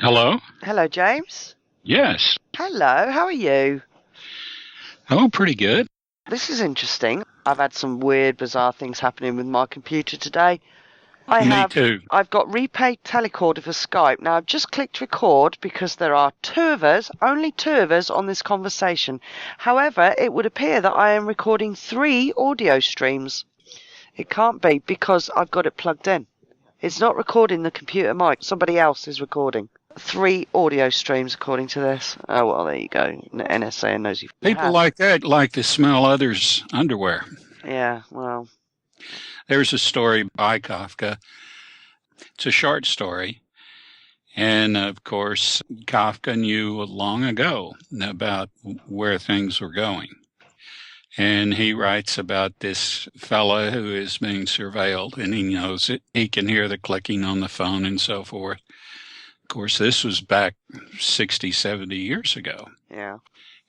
Hello? Hello, James. Yes. Hello, how are you? Oh, pretty good. This is interesting. I've had some weird, bizarre things happening with my computer today. Me too. I've got repaid telecorder for Skype. Now, I've just clicked record because there are only two of us on this conversation. However, it would appear that I am recording 3 audio streams. It can't be because I've got it plugged in. It's not recording the computer mic. Somebody else is recording. 3 audio streams according to this. Oh, well, there you go. NSA knows you. People like that like to smell others' underwear. Yeah, well. There's a story by Kafka. It's a short story. And, of course, Kafka knew long ago about where things were going. And he writes about this fella who is being surveilled, and he knows it. He can hear the clicking on the phone and so forth. Of course, this was back 60, 70 years ago. Yeah.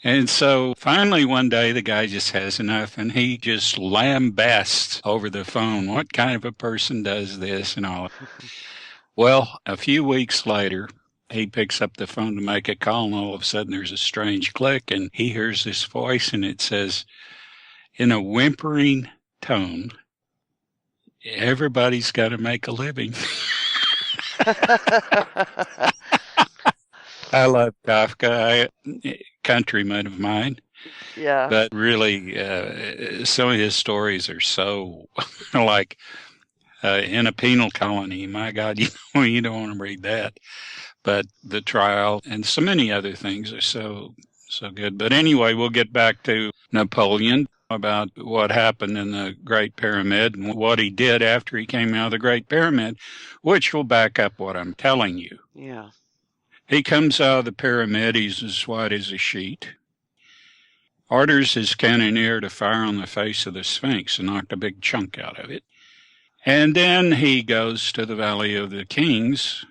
And so finally one day the guy just has enough, and he just lambasts over the phone. What kind of a person does this and all? Well, a few weeks later, he picks up the phone to make a call, and all of a sudden there's a strange click, and he hears this voice, and it says, in a whimpering tone, everybody's got to make a living. I love Kafka, countryman of mine. Yeah. But really, some of his stories are so like in a penal colony. My God, you don't want to read that. But the trial and so many other things are so good. But anyway, we'll get back to Napoleon, about what happened in the Great Pyramid and what he did after he came out of the Great Pyramid, which will back up what I'm telling you. Yeah. He comes out of the pyramid, he's as white as a sheet, orders his cannoneer to fire on the face of the Sphinx and knocked a big chunk out of it. And then he goes to the Valley of the Kings,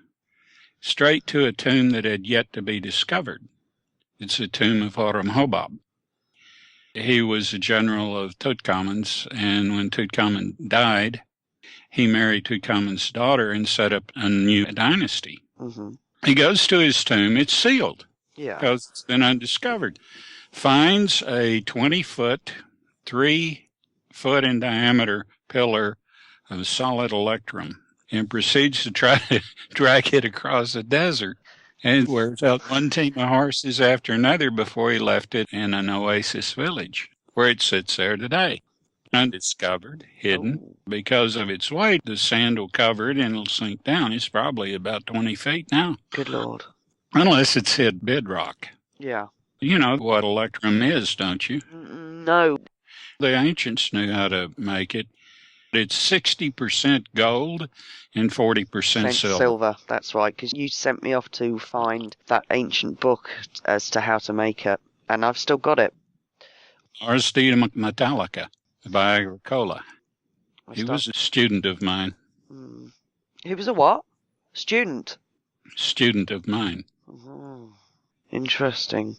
straight to a tomb that had yet to be discovered. It's the tomb of Horak. He was a general of Tutankhamen's, and when Tutankhamen died, he married Tutankhamen's daughter and set up a new dynasty. Mm-hmm. He goes to his tomb. It's sealed because it's been undiscovered. Finds a 20-foot, 3-foot in diameter pillar of solid electrum and proceeds to try to drag it across the desert. And wears out one team of horses after another before he left it in an oasis village, where it sits there today. Undiscovered, hidden. Because of its weight, the sand will cover it and it'll sink down. It's probably about 20 feet now. Good Lord. Unless it's hit bedrock. Yeah. You know what electrum is, don't you? No. The ancients knew how to make it. It's 60% gold and 40% silver. That's right, because you sent me off to find that ancient book as to how to make it, and I've still got it. Ars de Metallica by Agricola. He was a student of mine. He was a what? Student? Student of mine. Oh, interesting.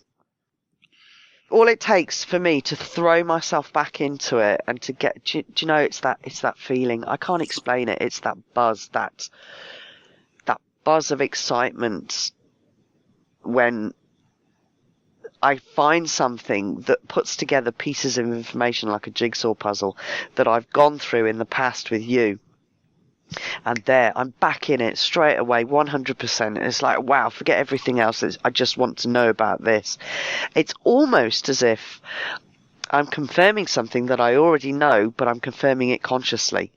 All it takes for me to throw myself back into it and to get, do you know, it's that feeling. I can't explain it. It's that buzz, that buzz of excitement when I find something that puts together pieces of information like a jigsaw puzzle that I've gone through in the past with you. And there, I'm back in it straight away, 100%. It's like, wow, forget everything else. I just want to know about this. It's almost as if I'm confirming something that I already know, but I'm confirming it consciously.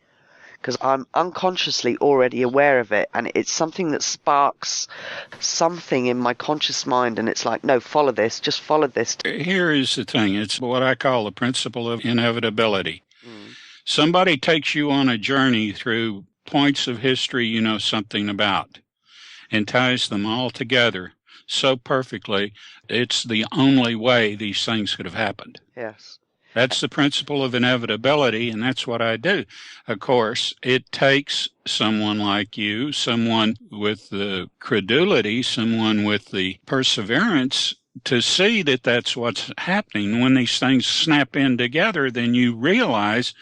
Because I'm unconsciously already aware of it, and it's something that sparks something in my conscious mind, and it's like, no, follow this, just follow this. Here is the thing. It's what I call the principle of inevitability. Somebody takes you on a journey through points of history you know something about and ties them all together so perfectly, it's the only way these things could have happened. Yes. That's the principle of inevitability, and that's what I do. Of course, it takes someone like you, someone with the credulity, someone with the perseverance to see that that's what's happening. When these things snap in together, then you realize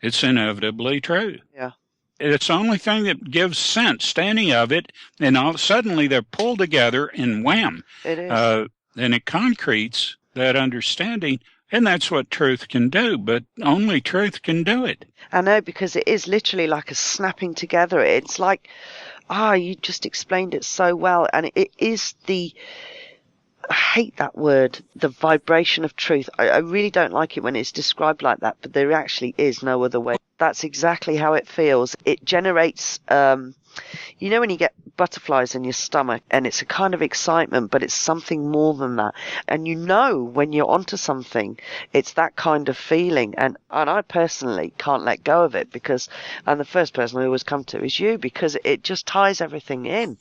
it's inevitably true. Yeah. It's the only thing that gives sense to any of it, and suddenly they're pulled together and wham. It is. And it concretes that understanding, and that's what truth can do, but only truth can do it. I know, because it is literally like a snapping together. It's like, you just explained it so well, and it is I hate that word, the vibration of truth. I really don't like it when it's described like that, but there actually is no other way. That's exactly how it feels. It generates, when you get butterflies in your stomach, and it's a kind of excitement, but it's something more than that. And when you're onto something, it's that kind of feeling. And I personally can't let go of it, and the first person I always come to is you, because it just ties everything in.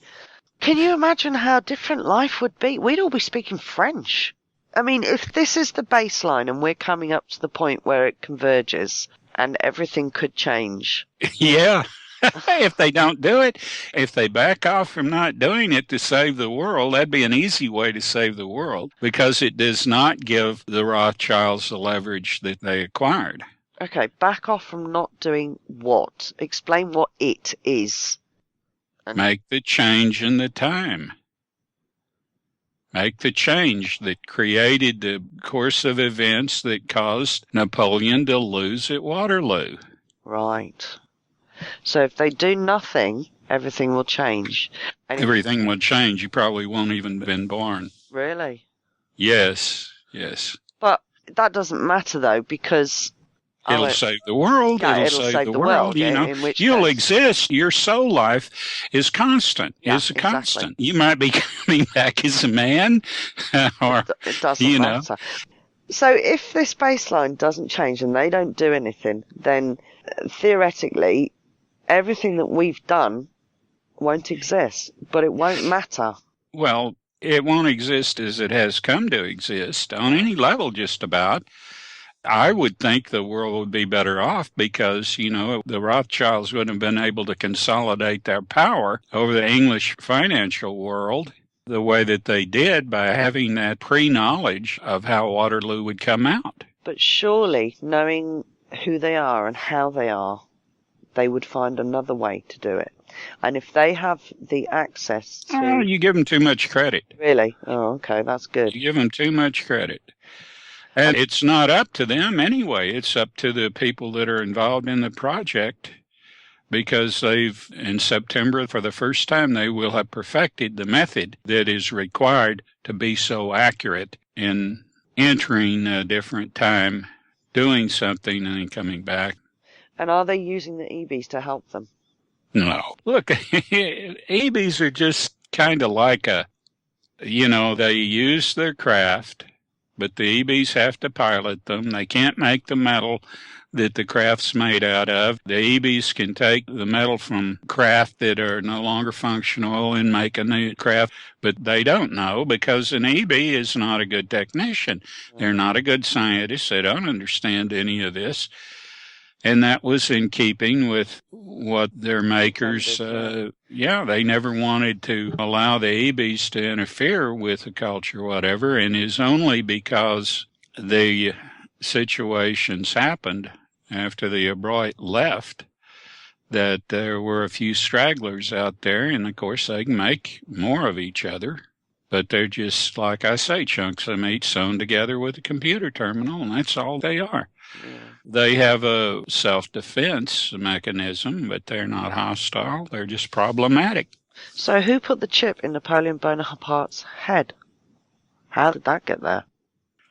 Can you imagine how different life would be? We'd all be speaking French. I mean, if this is the baseline and we're coming up to the point where it converges and everything could change. Yeah. If they don't do it, if they back off from not doing it to save the world, that'd be an easy way to save the world, because it does not give the Rothschilds the leverage that they acquired. Okay, back off from not doing what? Explain what it is. Make the change in the time. Make the change that created the course of events that caused Napoleon to lose at Waterloo. Right. So if they do nothing, everything will change. Everything will change. You probably won't even have been born. Really? Yes. But that doesn't matter, though, because it'll save the world. Yeah, it'll save the world. You'll exist. Your soul life is constant. Constant. You might be coming back as a man, or it doesn't matter. So if this baseline doesn't change and they don't do anything, then theoretically, everything that we've done won't exist, but it won't matter. Well, it won't exist as it has come to exist on any level, just about. I would think the world would be better off because, the Rothschilds wouldn't have been able to consolidate their power over the English financial world the way that they did by having that pre-knowledge of how Waterloo would come out. But surely, knowing who they are and how they are, they would find another way to do it. And if they have the access to... Oh, you give them too much credit. Really? Oh, okay, that's good. You give them too much credit. And it's not up to them anyway. It's up to the people that are involved in the project, because in September, for the first time, they will have perfected the method that is required to be so accurate in entering a different time, doing something, and then coming back. And are they using the EBs to help them? No. Look, EBs are just kind of like they use their craft, but the EBs have to pilot them. They can't make the metal that the craft's made out of. The EBs can take the metal from craft that are no longer functional and make a new craft, but they don't know, because an EB is not a good technician. They're not a good scientist. They don't understand any of this. And that was in keeping with what their makers, they never wanted to allow the EBs to interfere with the culture, whatever, and it's only because the situations happened after the Abroit left that there were a few stragglers out there, and of course they can make more of each other, but they're just, like I say, chunks of meat sewn together with a computer terminal, and that's all they are. Yeah. They have a self-defense mechanism, but they're not hostile. They're just problematic. So who put the chip in Napoleon Bonaparte's head? How did that get there?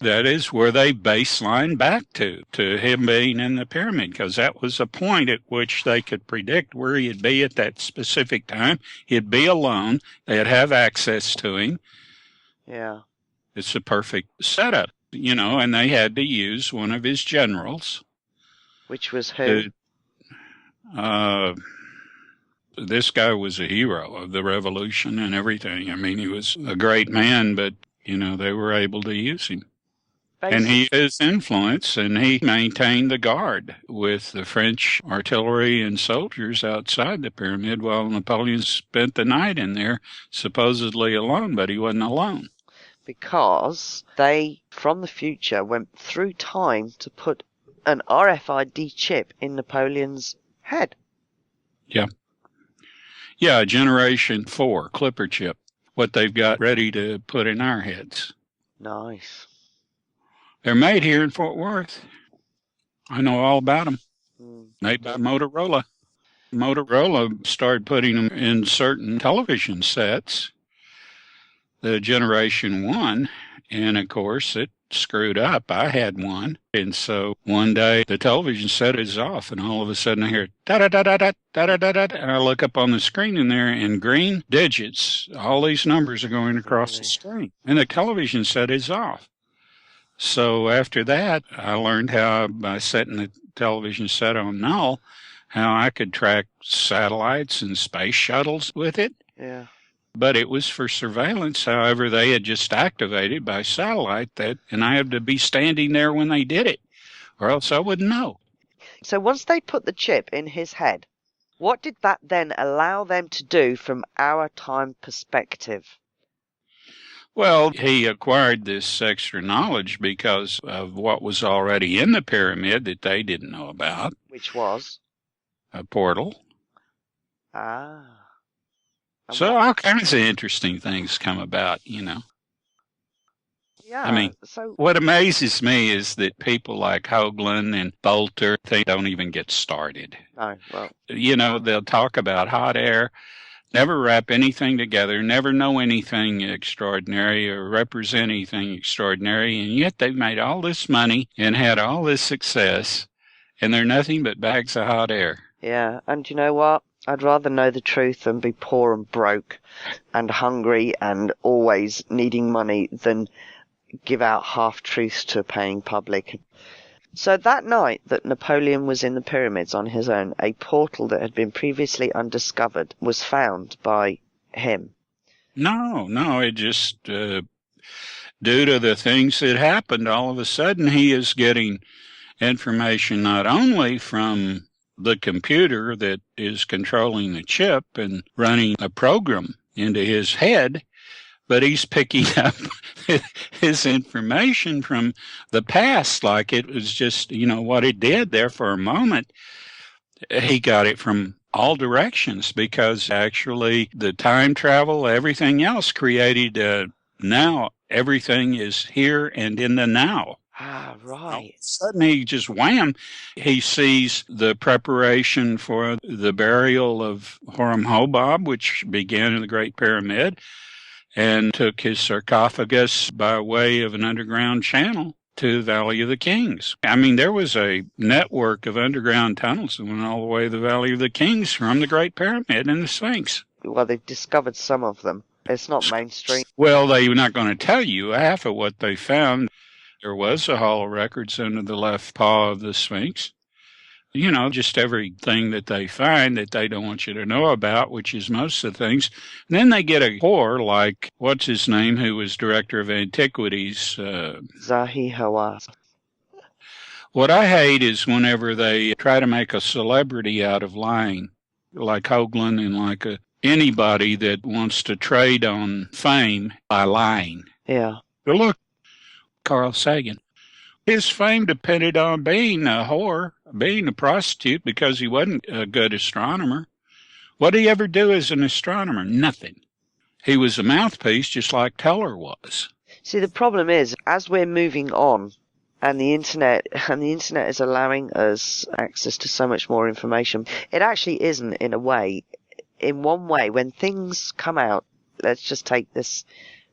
That is where they baseline back to him being in the pyramid, because that was a point at which they could predict where he'd be at that specific time. He'd be alone. They'd have access to him. Yeah. It's a perfect setup, and they had to use one of his generals. Which was who? This guy was a hero of the revolution and everything. I mean, he was a great man, but, they were able to use him. And he is influence, and he maintained the guard with the French artillery and soldiers outside the pyramid while Napoleon spent the night in there, supposedly alone, but he wasn't alone. Because they, from the future, went through time to put an RFID chip in Napoleon's head. Yeah. Yeah, Generation 4 Clipper chip, what they've got ready to put in our heads. Nice. They're made here in Fort Worth. I know all about them. Made by Yeah. Motorola. Motorola started putting them in certain television sets, the Generation 1, and of course it screwed up. I had one, and so one day the television set is off, and all of a sudden I hear da-da-da-da-da, da-da-da-da, and I look up on the screen, and there in green digits, all these numbers are going across the screen, and the television set is off. So after that, I learned how, by setting the television set on null, how I could track satellites and space shuttles with it. Yeah. But it was for surveillance. However, they had just activated by satellite that, and I had to be standing there when they did it, or else I wouldn't know. So once they put the chip in his head, what did that then allow them to do from our time perspective? Well, he acquired this extra knowledge because of what was already in the pyramid that they didn't know about. Which was? A portal. Ah. So all kinds of interesting things come about, you know. Yeah. I mean, what amazes me is that people like Hoagland and Bolter, they don't even get started. No, well. You know, they'll talk about hot air, never wrap anything together, never know anything extraordinary or represent anything extraordinary, and yet they've made all this money and had all this success, and they're nothing but bags of hot air. Yeah, and you know what? I'd rather know the truth than be poor and broke and hungry and always needing money than give out half-truths to a paying public. So that night that Napoleon was in the pyramids on his own, a portal that had been previously undiscovered was found by him. No, it just, due to the things that happened, all of a sudden he is getting information not only from the computer that is controlling the chip and running a program into his head, but he's picking up his information from the past like it was just, you know, what it did there for a moment. He got it from all directions because actually the time travel, everything else created, now everything is here and in the now. Ah, right. Suddenly, just wham, he sees the preparation for the burial of Horemheb, which began in the Great Pyramid, and took his sarcophagus by way of an underground channel to the Valley of the Kings. I mean, there was a network of underground tunnels that went all the way to the Valley of the Kings from the Great Pyramid and the Sphinx. Well, they've discovered some of them. It's not mainstream. Well, they're not going to tell you half of what they found. There was a Hall of Records under the left paw of the Sphinx. You know, just everything that they find that they don't want you to know about, which is most of the things. And then they get a whore like, what's his name, who was director of antiquities? Zahi Hawass. What I hate is whenever they try to make a celebrity out of lying, like Hoagland and like anybody that wants to trade on fame by lying. Yeah. But look, Carl Sagan. His fame depended on being a whore, being a prostitute, because he wasn't a good astronomer. What did he ever do as an astronomer? Nothing. He was a mouthpiece just like Teller was. See, the problem is, as we're moving on, and the internet is allowing us access to so much more information, it actually isn't in a way. In one way, when things come out, let's just take this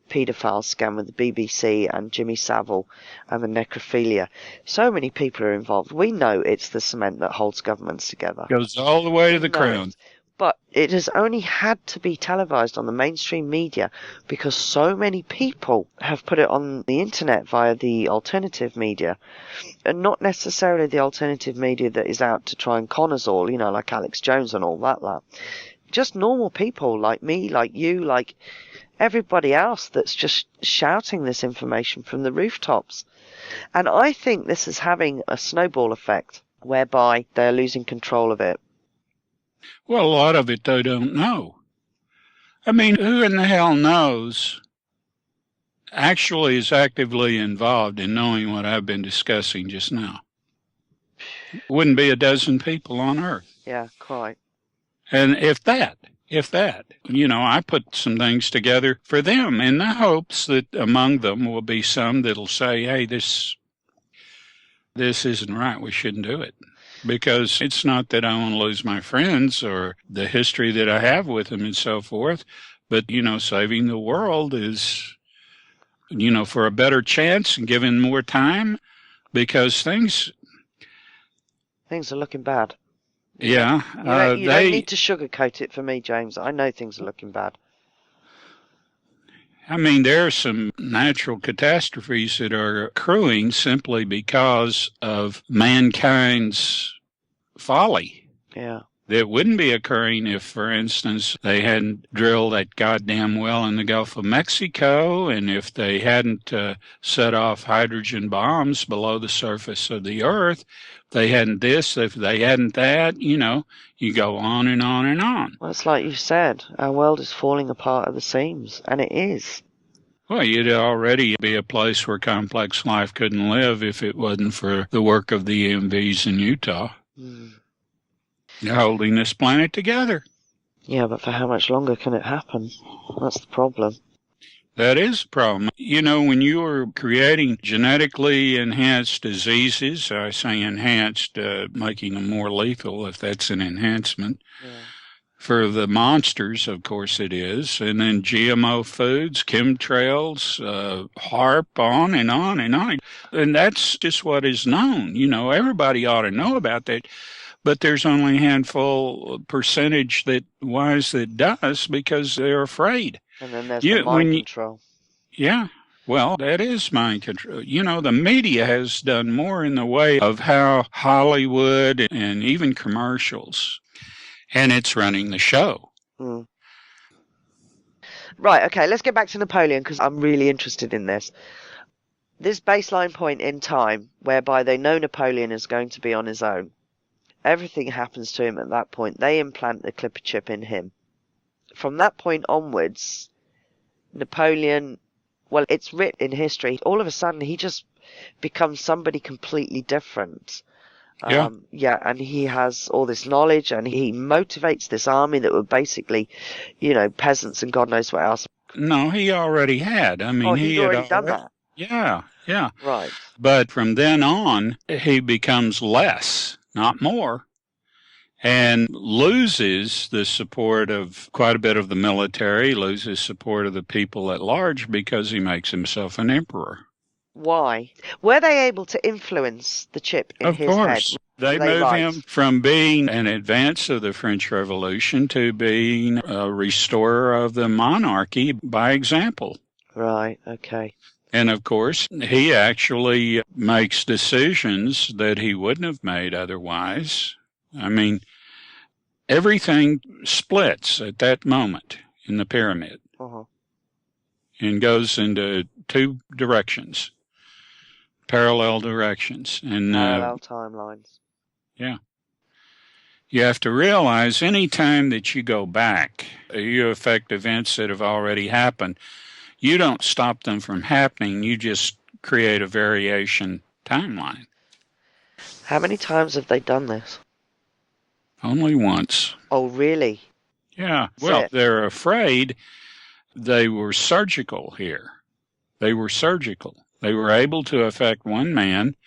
paedophile scam with the BBC and Jimmy Savile and the necrophilia. So many people are involved. We know it's the cement that holds governments together. Goes all the way to the crown. But it has only had to be televised on the mainstream media because so many people have put it on the internet via the alternative media, and not necessarily the alternative media that is out to try and con us all, you know, like Alex Jones and all that. Just normal people like me, like you, like everybody else that's just shouting this information from the rooftops. And I think this is having a snowball effect whereby they're losing control of it. Well, a lot of it they don't know. I mean, who in the hell knows actually is actively involved in knowing what I've been discussing just now? Wouldn't be a dozen people on Earth. Yeah, quite. And if that, I put some things together for them in the hopes that among them will be some that'll say, hey, this isn't right. We shouldn't do it. Because it's not that I want to lose my friends or the history that I have with them and so forth, but, saving the world is, for a better chance and given more time, because things are looking bad. Yeah. You don't need to sugarcoat it for me, James. I know things are looking bad. I mean, there are some natural catastrophes that are accruing simply because of mankind's folly. Yeah. That wouldn't be occurring if, for instance, they hadn't drilled that goddamn well in the Gulf of Mexico, and if they hadn't set off hydrogen bombs below the surface of the earth, if they hadn't this, if they hadn't that, you go on and on and on. Well, it's like you said, our world is falling apart at the seams, and it is. Well, you'd already be a place where complex life couldn't live if it wasn't for the work of the EMVs in Utah. They're holding this planet together. Yeah, but for how much longer can it happen? That's the problem. That is the problem. When you are creating genetically enhanced diseases, I say enhanced, making them more lethal if that's an enhancement. Yeah. For the monsters, of course it is. And then GMO foods, chemtrails, HARP, on and on and on. And that's just what is known. Everybody ought to know about that. But there's only a handful percentage that does because they're afraid. And then there's the mind control. Yeah. Well, that is mind control. The media has done more in the way of how Hollywood and even commercials, and it's running the show. Right, okay, let's get back to Napoleon because I'm really interested in this. This baseline point in time whereby they know Napoleon is going to be on his own. Everything happens to him at that point. They implant the clipper chip in him. From that point onwards, Napoleon, well, it's written in history. All of a sudden, he just becomes somebody completely different. Yeah, and he has all this knowledge, and he motivates this army that were basically, peasants and God knows what else. No, he already had. I mean, he'd already done that. Yeah. Right. But from then on, he becomes less, not more, and loses the support of quite a bit of the military, loses support of the people at large because he makes himself an emperor. Why? Were they able to influence the chip in his head? Of course. They move him from being an advance of the French Revolution to being a restorer of the monarchy by example. Right, okay. And, of course, he actually makes decisions that he wouldn't have made otherwise. I mean, everything splits at that moment in the pyramid and goes into two directions, parallel directions. And parallel timelines. Yeah. You have to realize any time that you go back, you affect events that have already happened. You don't stop them from happening. You just create a variation timeline. How many times have they done this? Only once. Oh, really? Yeah. Well, they're afraid. They were surgical here. They were surgical. They were able to affect one man,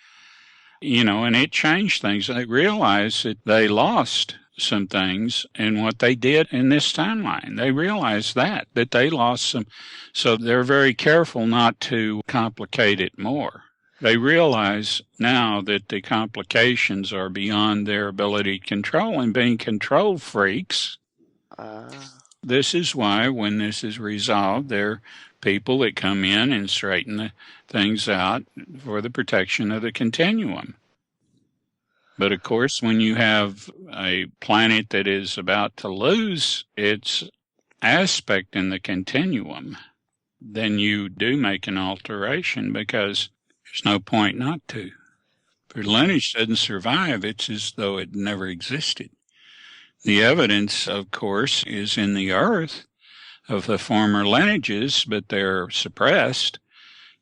and it changed things. They realized that they lost some things in what they did in this timeline. They realized that they lost some. So they're very careful not to complicate it more. They realize now that the complications are beyond their ability to control, and being control freaks. This is why when this is resolved, there are people that come in and straighten the things out for the protection of the continuum. But, of course, when you have a planet that is about to lose its aspect in the continuum, then you do make an alteration because there's no point not to. If your lineage doesn't survive, it's as though it never existed. The evidence, of course, is in the earth of the former lineages, but they're suppressed.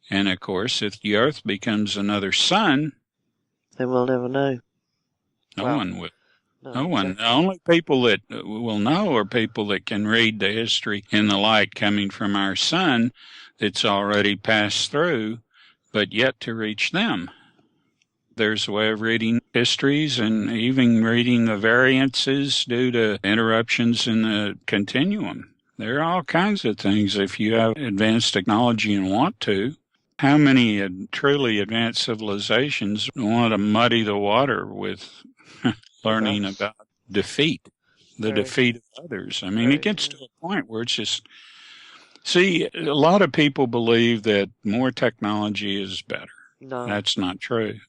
And, of course, if the earth becomes another sun, then we'll never know. No one will. No one. The only people that will know are people that can read the history in the light coming from our sun that's already passed through, but yet to reach them. There's a way of reading histories and even reading the variances due to interruptions in the continuum. There are all kinds of things if you have advanced technology and want to. How many truly advanced civilizations want to muddy the water with learning about defeat, the defeat of others? I mean, it gets to a point where it's just... See, a lot of people believe that more technology is better. No. That's not true.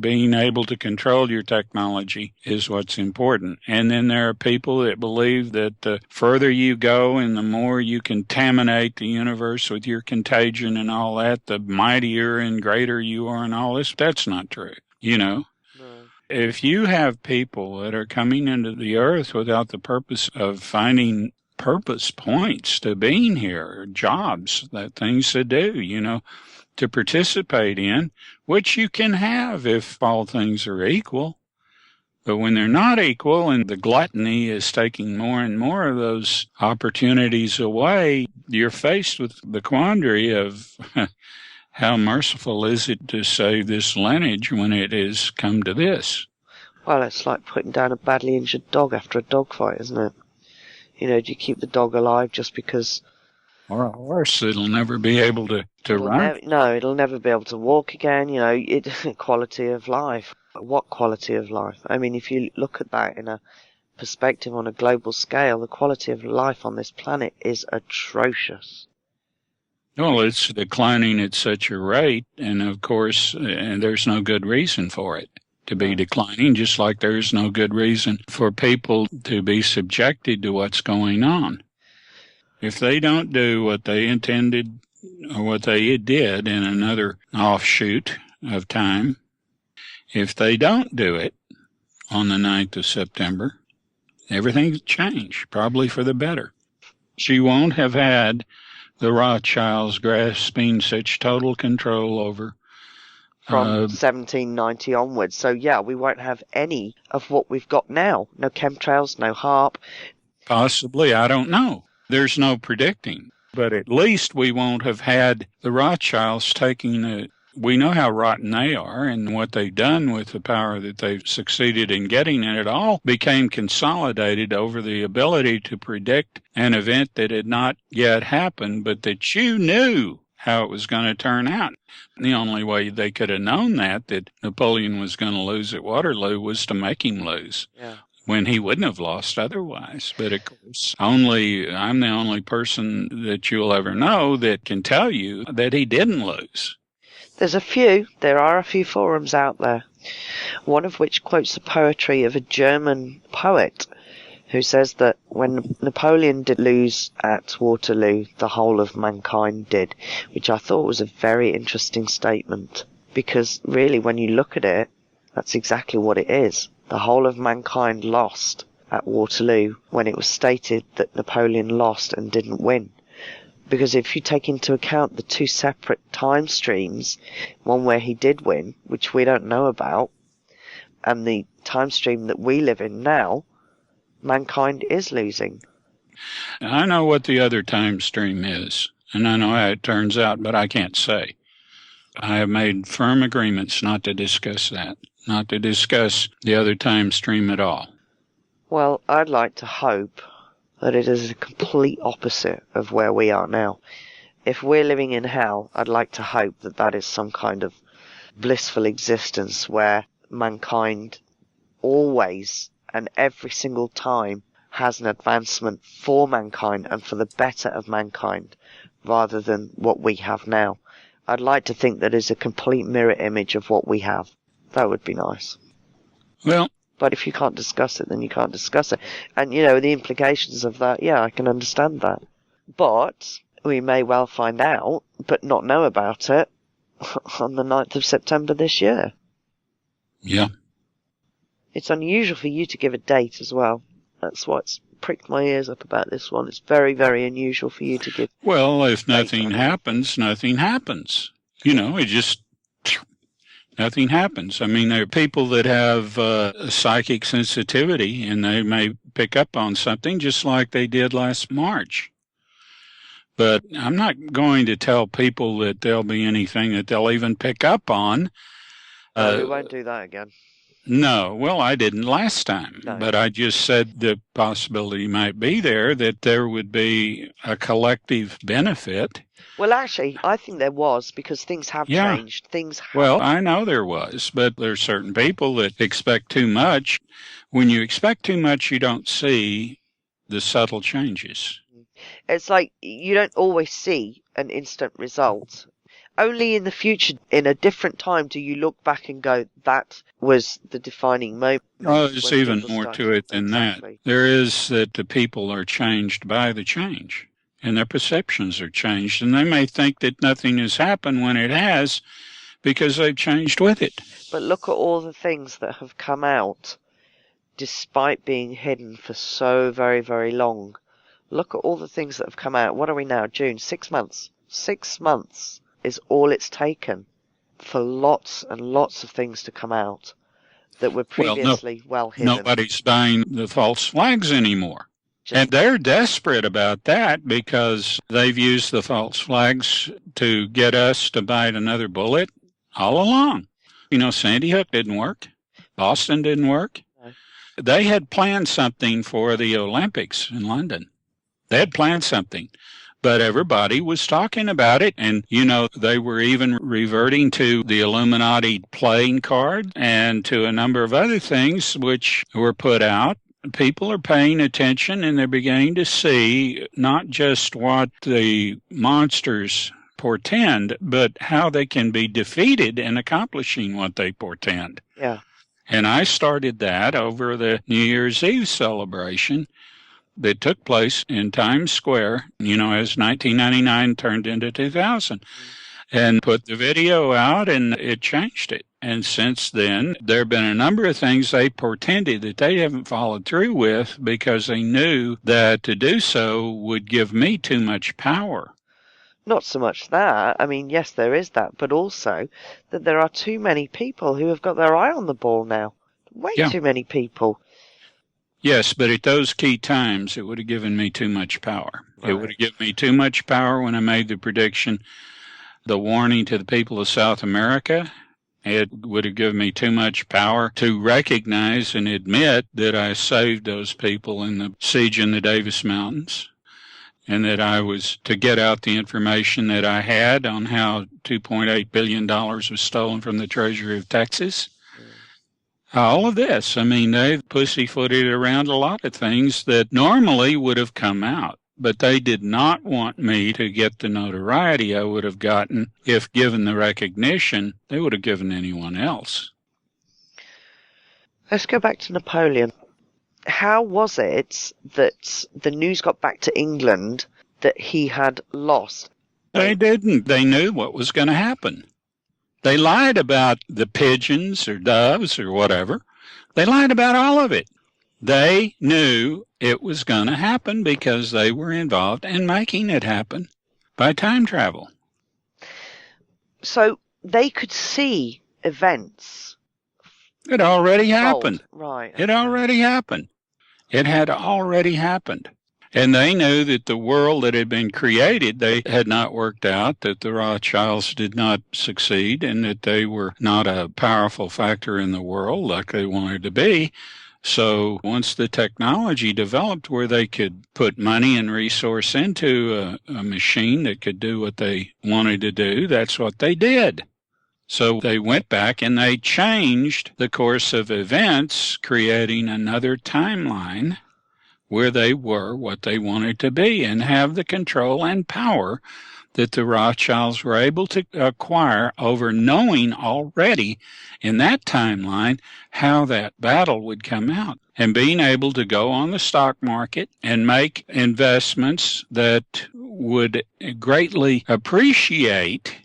Being able to control your technology is what's important. And then there are people that believe that the further you go and the more you contaminate the universe with your contagion and all that, the mightier and greater you are and all this. That's not true. You know, if you have people that are coming into the earth without the purpose of finding purpose points to being here, jobs, that things to do, you know, to participate in, which you can have if all things are equal. But when they're not equal and the gluttony is taking more and more of those opportunities away, you're faced with the quandary of how merciful is it to save this lineage when it has come to this? Well, it's like putting down a badly injured dog after a dog fight, isn't it? You know, do you keep the dog alive just because... Or a horse that'll never be able to run? No, it'll never be able to walk again. You know, quality of life. What quality of life? I mean, if you look at that in a perspective on a global scale, the quality of life on this planet is atrocious. Well, it's declining at such a rate, and of course, there's no good reason for it to be declining, just like there's no good reason for people to be subjected to what's going on. If they don't do what they intended or what they did in another offshoot of time, if they don't do it on the 9th of September, everything's changed, probably for the better. She won't have had the Rothschilds grasping such total control over... From 1790 onwards. So, yeah, we won't have any of what we've got now. No chemtrails, no HAARP. Possibly, I don't know. There's no predicting. But at least we won't have had the Rothschilds taking we know how rotten they are and what they've done with the power that they've succeeded in getting, and it all became consolidated over the ability to predict an event that had not yet happened, but that you knew how it was going to turn out. The only way they could have known that Napoleon was going to lose at Waterloo was to make him lose. Yeah. When he wouldn't have lost otherwise. But of course, I'm the only person that you'll ever know that can tell you that he didn't lose. There are a few forums out there, one of which quotes the poetry of a German poet who says that when Napoleon did lose at Waterloo, the whole of mankind did, which I thought was a very interesting statement, because really when you look at it, that's exactly what it is. The whole of mankind lost at Waterloo when it was stated that Napoleon lost and didn't win. Because if you take into account the two separate time streams, one where he did win, which we don't know about, and the time stream that we live in now, mankind is losing. I know what the other time stream is, and I know how it turns out, but I can't say. I have made firm agreements not to discuss that, not to discuss the other time stream at all. Well, I'd like to hope that it is a complete opposite of where we are now. If we're living in hell, I'd like to hope that that is some kind of blissful existence where mankind always and every single time has an advancement for mankind and for the better of mankind rather than what we have now. I'd like to think that is a complete mirror image of what we have. That would be nice. Well, but if you can't discuss it, then you can't discuss it. And, you know, the implications of that, yeah, I can understand that. But we may well find out, but not know about it, on the 9th of September this year. Yeah. It's unusual for you to give a date as well. That's what's pricked my ears up about this one. It's very, very unusual for you to give. Well, if nothing happens, nothing happens. You know, it just... Nothing happens. I mean, there are people that have a psychic sensitivity, and they may pick up on something just like they did last March. But I'm not going to tell people that there'll be anything that they'll even pick up on. We won't do that again. No, well, I didn't last time, but I just said the possibility might be there that there would be a collective benefit. Well, actually, I think there was, because things have changed. Well, I know there was, but there are certain people that expect too much. When you expect too much, you don't see the subtle changes. It's like you don't always see an instant result. Only in the future, in a different time, do you look back and go, that was the defining moment. Oh, there's even more to it than that. There is that the people are changed by the change, and their perceptions are changed, and they may think that nothing has happened when it has, because they've changed with it. But look at all the things that have come out, despite being hidden for so very, very long. Look at all the things that have come out. What are we now? June? 6 months. 6 months is all it's taken for lots and lots of things to come out that were previously well hidden. Nobody's buying the false flags anymore. And they're desperate about that because they've used the false flags to get us to bite another bullet all along. You know, Sandy Hook didn't work. Boston didn't work. No. They had planned something for the Olympics in London. They had planned something. But everybody was talking about it, and, you know, they were even reverting to the Illuminati playing card and to a number of other things which were put out. People are paying attention, and they're beginning to see not just what the monsters portend, but how they can be defeated in accomplishing what they portend. Yeah. And I started that over the New Year's Eve celebration that took place in Times Square, you know, as 1999 turned into 2000, and put the video out, and it changed it. And since then, there have been a number of things they portended that they haven't followed through with because they knew that to do so would give me too much power. Not so much that. I mean, yes, there is that, but also that there are too many people who have got their eye on the ball now. Way too many people. Yes, but at those key times, it would have given me too much power. Right. It would have given me too much power when I made the prediction, the warning to the people of South America. It would have given me too much power to recognize and admit that I saved those people in the siege in the Davis Mountains, and that I was to get out the information that I had on how $2.8 billion was stolen from the Treasury of Texas. All of this, I mean, they've pussyfooted around a lot of things that normally would have come out, but they did not want me to get the notoriety I would have gotten if given the recognition they would have given anyone else. Let's go back to Napoleon. How was it that the news got back to England that he had lost? They didn't. They knew what was going to happen. They lied about the pigeons or doves or whatever. They lied about all of it. They knew it was going to happen because they were involved in making it happen by time travel. So they could see events. It already happened. Right. It already happened. It had already happened. And they knew that the world that had been created, they had not worked out, that the Rothschilds did not succeed, and that they were not a powerful factor in the world like they wanted to be. So once the technology developed where they could put money and resource into a machine that could do what they wanted to do, that's what they did. So they went back and they changed the course of events, creating another timeline where they were what they wanted to be and have the control and power that the Rothschilds were able to acquire over knowing already in that timeline how that battle would come out and being able to go on the stock market and make investments that would greatly appreciate,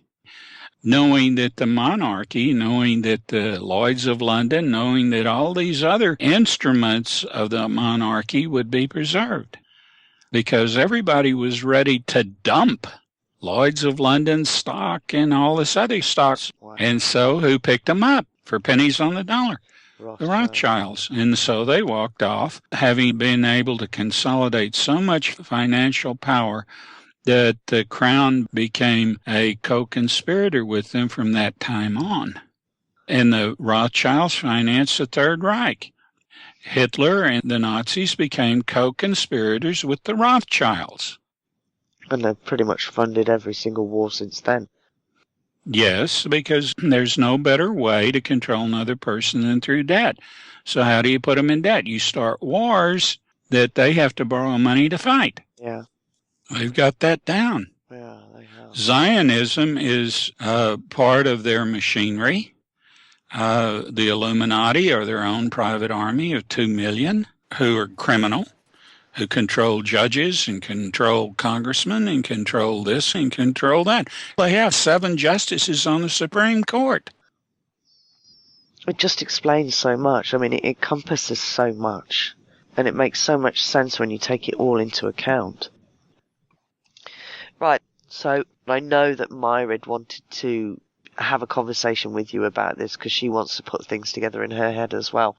knowing that the monarchy, knowing that the Lloyds of London, knowing that all these other instruments of the monarchy would be preserved. Because everybody was ready to dump Lloyd's of London stock and all this other stocks. Wow. And so who picked them up for pennies on the dollar? The Rothschilds. And so they walked off, having been able to consolidate so much financial power that the crown became a co-conspirator with them from that time on. And the Rothschilds financed the Third Reich. Hitler and the Nazis became co-conspirators with the Rothschilds. And they've pretty much funded every single war since then. Yes, because there's no better way to control another person than through debt. So how do you put them in debt? You start wars that they have to borrow money to fight. Yeah. They've got that down. Yeah, they have. Zionism is part of their machinery. The Illuminati are their own private army of 2 million who are criminal, who control judges and control congressmen and control this and control that. They have 7 justices on the Supreme Court. It just explains so much. I mean, it encompasses so much. And it makes so much sense when you take it all into account. Right, so I know that Myrid wanted to have a conversation with you about this because she wants to put things together in her head as well.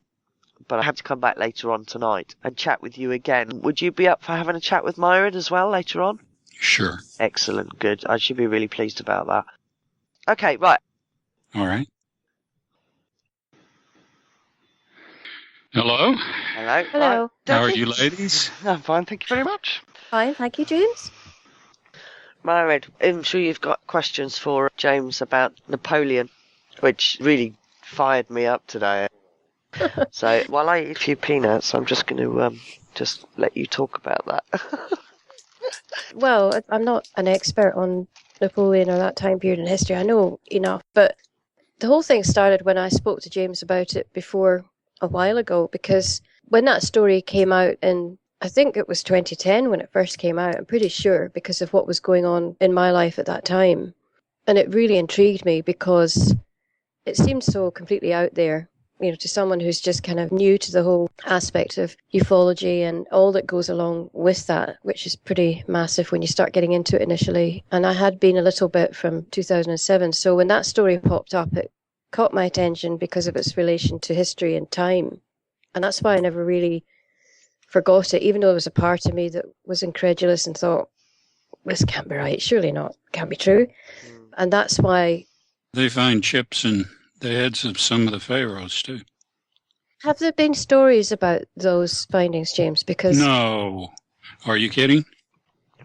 But I have to come back later on tonight and chat with you again. Would you be up for having a chat with Myrid as well later on? Sure. Excellent, good. I should be really pleased about that. Okay, right. All right. Hello? Hello. Hello. Right. How are you, ladies? I'm fine, thank you very much. Fine, thank you, James. Myrid, I'm sure you've got questions for James about Napoleon, which really fired me up today. So while I eat a few peanuts, I'm just going to just let you talk about that. Well, I'm not an expert on Napoleon or that time period in history. I know enough, but the whole thing started when I spoke to James about it before a while ago, because when that story came out in, I think it was 2010 when it first came out, I'm pretty sure, because of what was going on in my life at that time. And it really intrigued me because it seemed so completely out there, you know, to someone who's just kind of new to the whole aspect of ufology and all that goes along with that, which is pretty massive when you start getting into it initially. And I had been a little bit from 2007. So when that story popped up, it caught my attention because of its relation to history and time. And that's why I never really forgot it, even though there was a part of me that was incredulous and thought, this can't be right, surely not, can't be true. And that's why... They find chips in the heads of some of the pharaohs, too. Have there been stories about those findings, James? Because No. Are you kidding?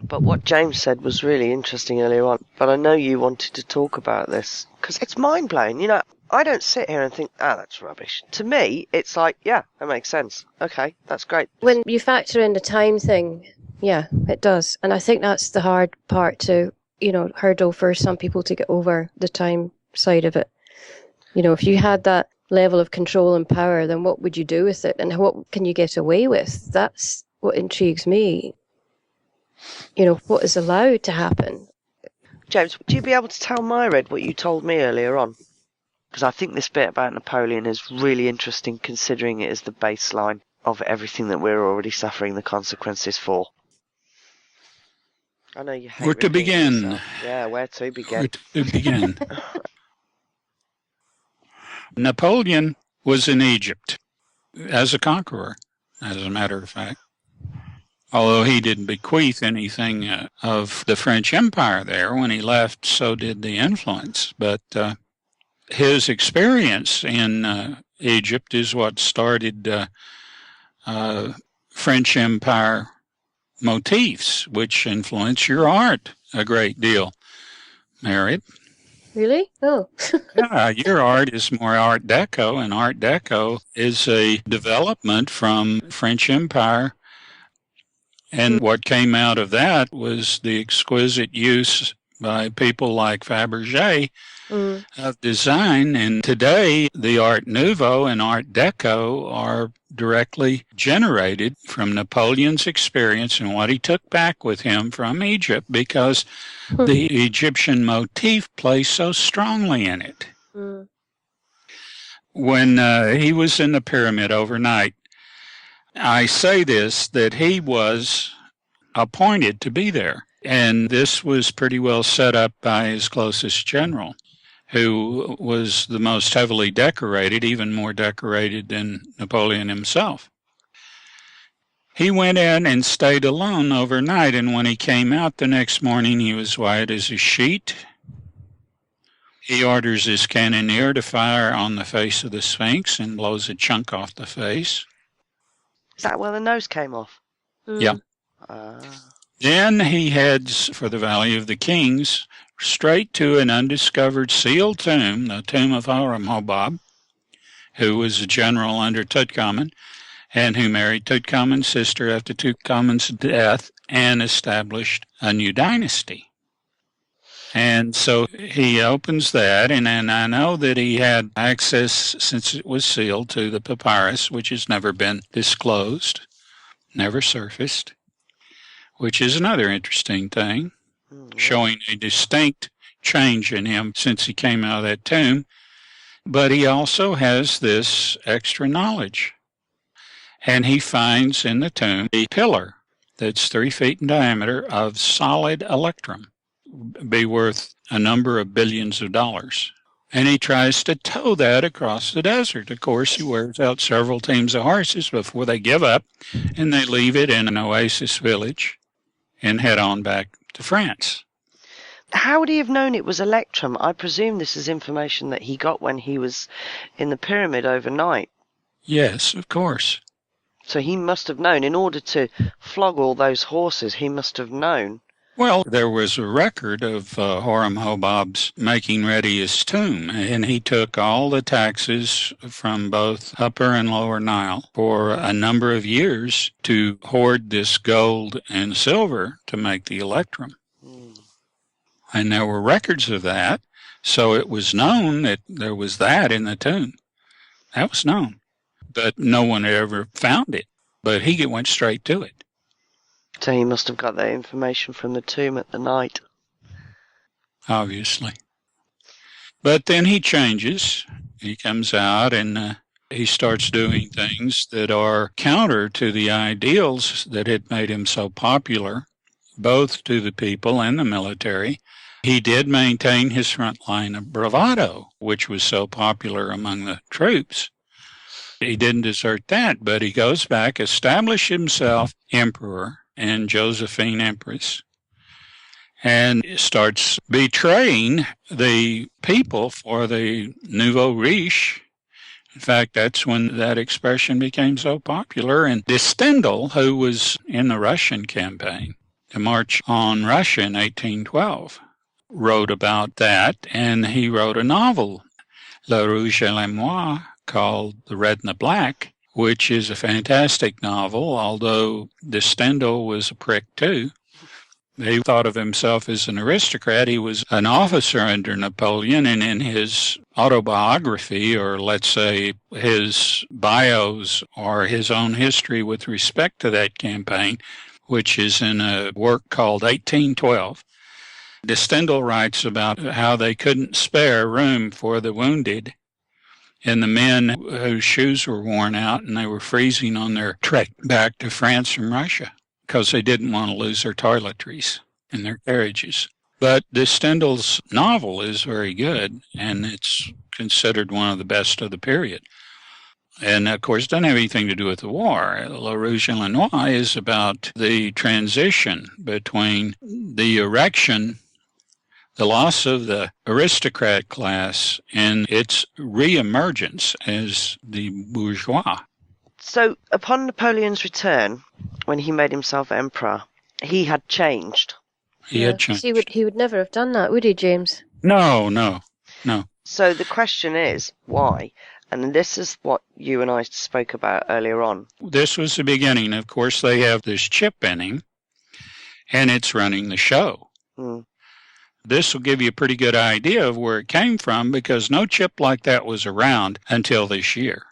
But what James said was really interesting earlier on. But I know you wanted to talk about this because it's mind-blowing. You know, I don't sit here and think, that's rubbish. To me, it's like, yeah, that makes sense. Okay, that's great. when you factor in the time thing, yeah, it does. And I think that's the hard part to, you know, hurdle for some people to get over, the time side of it. You know, if you had that level of control and power, then what would you do with it? And what can you get away with? That's what intrigues me. You know, what is allowed to happen? James, would you be able to tell Myrid what you told me earlier on? Because I think this bit about Napoleon is really interesting, considering it is the baseline of everything that we're already suffering the consequences for. I know you hate Where to begin? yourself. Yeah, where to begin? Where to begin? Napoleon was in Egypt as a conqueror, as a matter of fact. Although he didn't bequeath anything of the French Empire there when he left, so did the influence. But his experience in Egypt is what started French Empire motifs, which influence your art a great deal. Married. Really? Oh. Yeah, your art is more Art Deco, and Art Deco is a development from French Empire. And what came out of that was the exquisite use by people like Fabergé of design. And today, the Art Nouveau and Art Deco are directly generated from Napoleon's experience and what he took back with him from Egypt, because the Egyptian motif plays so strongly in it. When he was in the pyramid overnight, I say this, that he was appointed to be there. And this was pretty well set up by his closest general, who was the most heavily decorated, even more decorated than Napoleon himself. He went in and stayed alone overnight, and when he came out the next morning, he was white as a sheet. He orders his cannoneer to fire on the face of the Sphinx and blows a chunk off the face. Is that where the nose came off? Yeah. Then he heads for the Valley of the Kings, straight to an undiscovered sealed tomb, the tomb of Horak, who was a general under Tutankhamun, and who married Tutankhamun's sister after Tutankhamun's death and established a new dynasty. And so he opens that, and I know that he had access, since it was sealed, to the papyrus, which has never been disclosed, never surfaced, which is another interesting thing, showing a distinct change in him since he came out of that tomb. But he also has this extra knowledge. And he finds in the tomb a pillar that's 3 feet in diameter of solid electrum, be worth a number of billions of dollars. And he tries to tow that across the desert. Of course, he wears out several teams of horses before they give up, and they leave it in an oasis village and head on back to France. How would he have known it was electrum? I presume this is information that he got when he was in the pyramid overnight. Yes, of course. So he must have known. In order to flog all those horses, he must have known. Well, there was a record of Horak making ready his tomb, and he took all the taxes from both Upper and Lower Nile for a number of years to hoard this gold and silver to make the electrum. And there were records of that, so it was known that there was that in the tomb. That was known. But no one ever found it. But he went straight to it. So he must have got that information from the tomb at the night. Obviously. But then he changes. He comes out and he starts doing things that are counter to the ideals that had made him so popular, both to the people and the military. He did maintain his front line of bravado, which was so popular among the troops. He didn't desert that, but he goes back, established himself emperor and Josephine empress, and starts betraying the people for the nouveau riche. In fact, that's when that expression became so popular. And de Stendhal, who was in the Russian campaign, the March on Russia in 1812, wrote about that, and he wrote a novel, Le Rouge et le Noir, called The Red and the Black, which is a fantastic novel, although de Stendhal was a prick too. He thought of himself as an aristocrat. He was an officer under Napoleon, and in his autobiography, or let's say his bios or his own history with respect to that campaign, which is in a work called 1812, de Stendhal writes about how they couldn't spare room for the wounded and the men whose shoes were worn out and they were freezing on their trek back to France from Russia because they didn't want to lose their toiletries and their carriages. But de Stendhal's novel is very good, and it's considered one of the best of the period. And, of course, it doesn't have anything to do with the war. Le Rouge et le Noir is about the transition between the erection, the loss of the aristocrat class, and its re-emergence as the bourgeois. So, upon Napoleon's return, when he made himself emperor, he had changed. He had changed. He would never have done that, would he, James? No. So the question is, why? And this is what you and I spoke about earlier on. This was the beginning. Of course, they have this chip in him, and it's running the show. This will give you a pretty good idea of where it came from, because no chip like that was around until this year.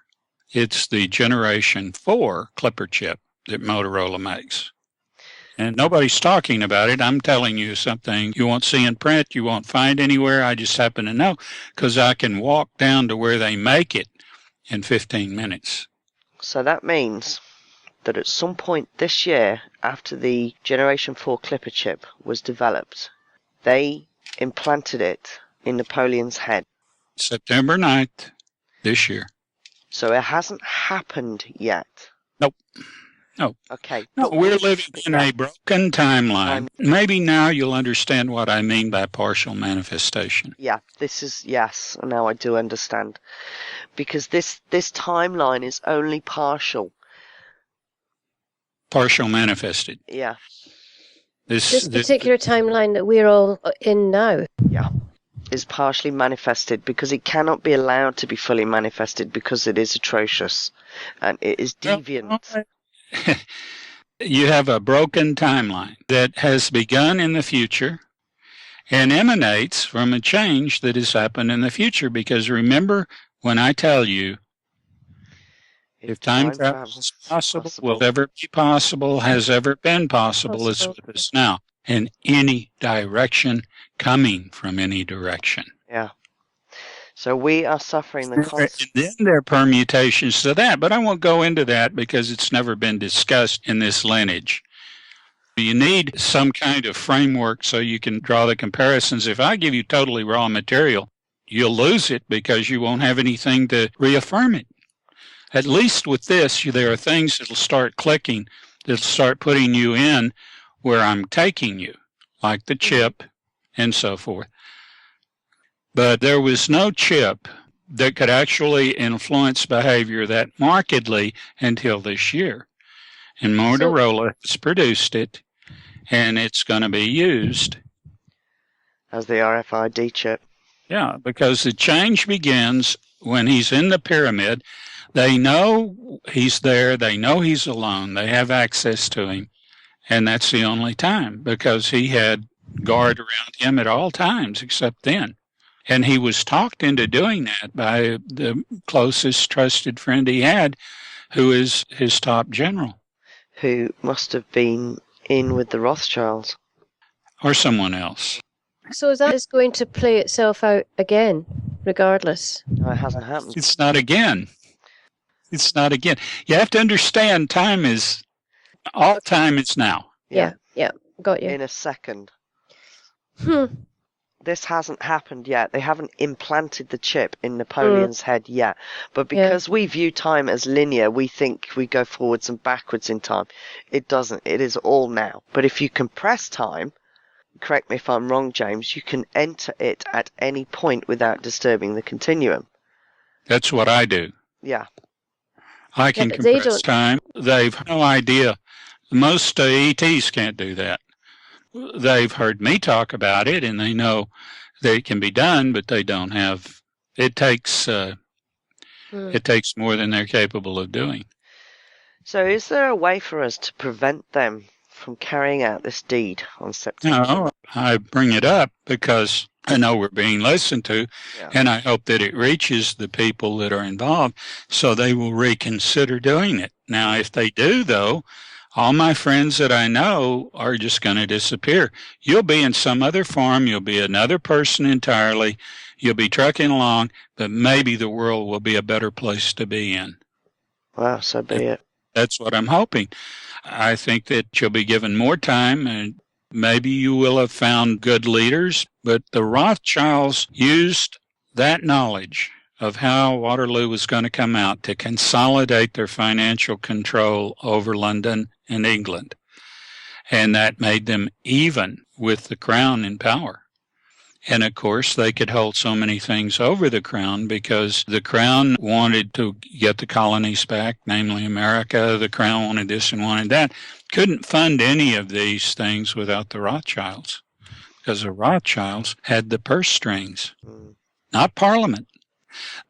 It's the Generation 4 Clipper chip that Motorola makes. And nobody's talking about it. I'm telling you something you won't see in print, you won't find anywhere. I just happen to know because I can walk down to where they make it in 15 minutes. So that means that at some point this year, after the Generation 4 Clipper chip was developed, they implanted it in Napoleon's head. September 9th this year. So it hasn't happened yet. Nope. No. Okay. No, we're living in a broken timeline. Maybe now you'll understand what I mean by partial manifestation. Yeah, yes, now I do understand. Because this timeline is only partial. Partial manifested. Yeah. This particular timeline that we're all in now. Yeah. Is partially manifested because it cannot be allowed to be fully manifested because it is atrocious and it is deviant. You have a broken timeline that has begun in the future and emanates from a change that has happened in the future. Because remember, when I tell you, if time travel is possible, will ever be possible, has ever been possible, is with us now. In any direction, coming from any direction. Yeah. So we are suffering the consequences. And then there are permutations to that, but I won't go into that because it's never been discussed in this lineage. You need some kind of framework so you can draw the comparisons. If I give you totally raw material, you'll lose it because you won't have anything to reaffirm it. At least with this, there are things that'll start clicking, that'll start putting you in where I'm taking you, like the chip and so forth. But there was no chip that could actually influence behavior that markedly until this year. And Motorola has produced it, and it's going to be used. As the RFID chip. Yeah, because the change begins when he's in the pyramid. They know he's there. They know he's alone. They have access to him. And that's the only time, because he had guard around him at all times except then. And he was talked into doing that by the closest trusted friend he had, who is his top general. Who must have been in with the Rothschilds. Or someone else. So is that going to play itself out again, regardless? No, it hasn't happened. It's not again. It's not again. You have to understand all time is now. Yeah, got you. In a second. This hasn't happened yet. They haven't implanted the chip in Napoleon's head yet. But because we view time as linear, we think we go forwards and backwards in time. It doesn't. It is all now. But if you compress time, correct me if I'm wrong, James, you can enter it at any point without disturbing the continuum. That's what I do. Yeah. I can compress time. They've no idea. Most ETs can't do that. They've heard me talk about it, and they know that it can be done, but they don't have. It takes more than they're capable of doing. So, is there a way for us to prevent them from carrying out this deed on September? No, I bring it up because I know we're being listened to, and I hope that it reaches the people that are involved so they will reconsider doing it. Now, if they do, though, all my friends that I know are just going to disappear. You'll be in some other farm. You'll be another person entirely. You'll be trucking along, but maybe the world will be a better place to be in. Wow, so be it. That's what I'm hoping. I think that you'll be given more time, and maybe you will have found good leaders, but the Rothschilds used that knowledge of how Waterloo was going to come out to consolidate their financial control over London and England. And that made them even with the crown in power. And of course, they could hold so many things over the crown because the crown wanted to get the colonies back, namely America. The crown wanted this and wanted that. Couldn't fund any of these things without the Rothschilds, because the Rothschilds had the purse strings, not Parliament.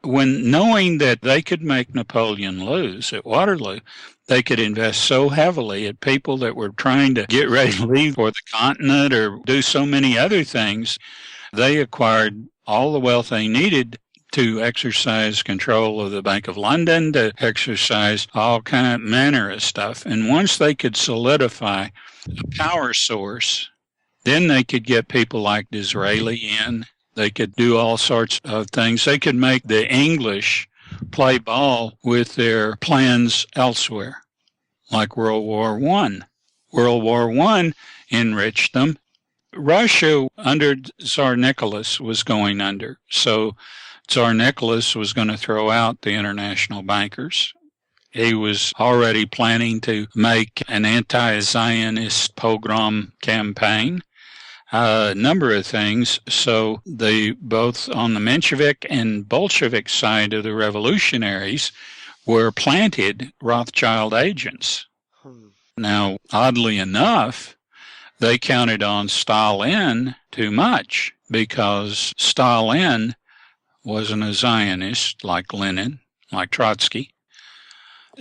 When knowing that they could make Napoleon lose at Waterloo, they could invest so heavily at people that were trying to get ready to leave for the continent or do so many other things. They acquired all the wealth they needed to exercise control of the Bank of London, to exercise all kind of manner of stuff. And once they could solidify a power source, then they could get people like Disraeli in. They could do all sorts of things. They could make the English play ball with their plans elsewhere, like World War I. World War I enriched them. Russia, under Tsar Nicholas, was going under. So Tsar Nicholas was going to throw out the international bankers. He was already planning to make an anti-Zionist pogrom campaign, a number of things. So they, both on the Menshevik and Bolshevik side of the revolutionaries, were planted Rothschild agents. Now, oddly enough, they counted on Stalin too much, because Stalin wasn't a Zionist like Lenin, like Trotsky.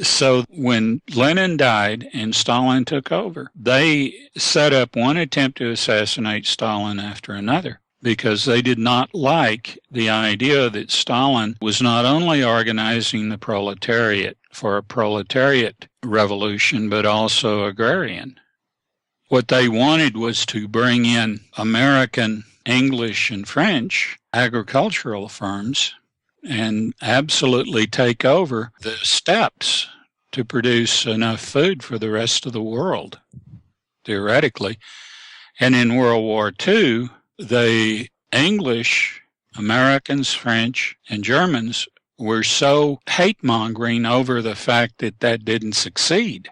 So when Lenin died and Stalin took over, they set up one attempt to assassinate Stalin after another, because they did not like the idea that Stalin was not only organizing the proletariat for a proletariat revolution, but also agrarian. What they wanted was to bring in American, English, and French agricultural firms and absolutely take over the steppes to produce enough food for the rest of the world, theoretically. And in World War II, the English, Americans, French, and Germans were so hate-mongering over the fact that that didn't succeed.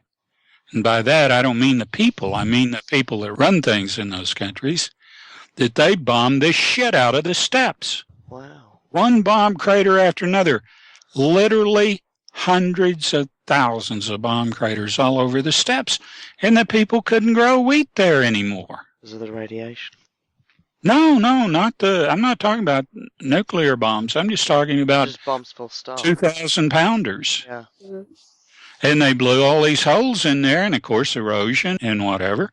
And by that, I don't mean the people. I mean the people that run things in those countries, that they bombed the shit out of the steppes. Wow. One bomb crater after another. Literally hundreds of thousands of bomb craters all over the steppes. And the people couldn't grow wheat there anymore. Because of the radiation? No, I'm not talking about nuclear bombs. I'm just talking about just bombs full stop. 2,000 pounders. Yeah. Mm-hmm. And they blew all these holes in there, and of course erosion and whatever.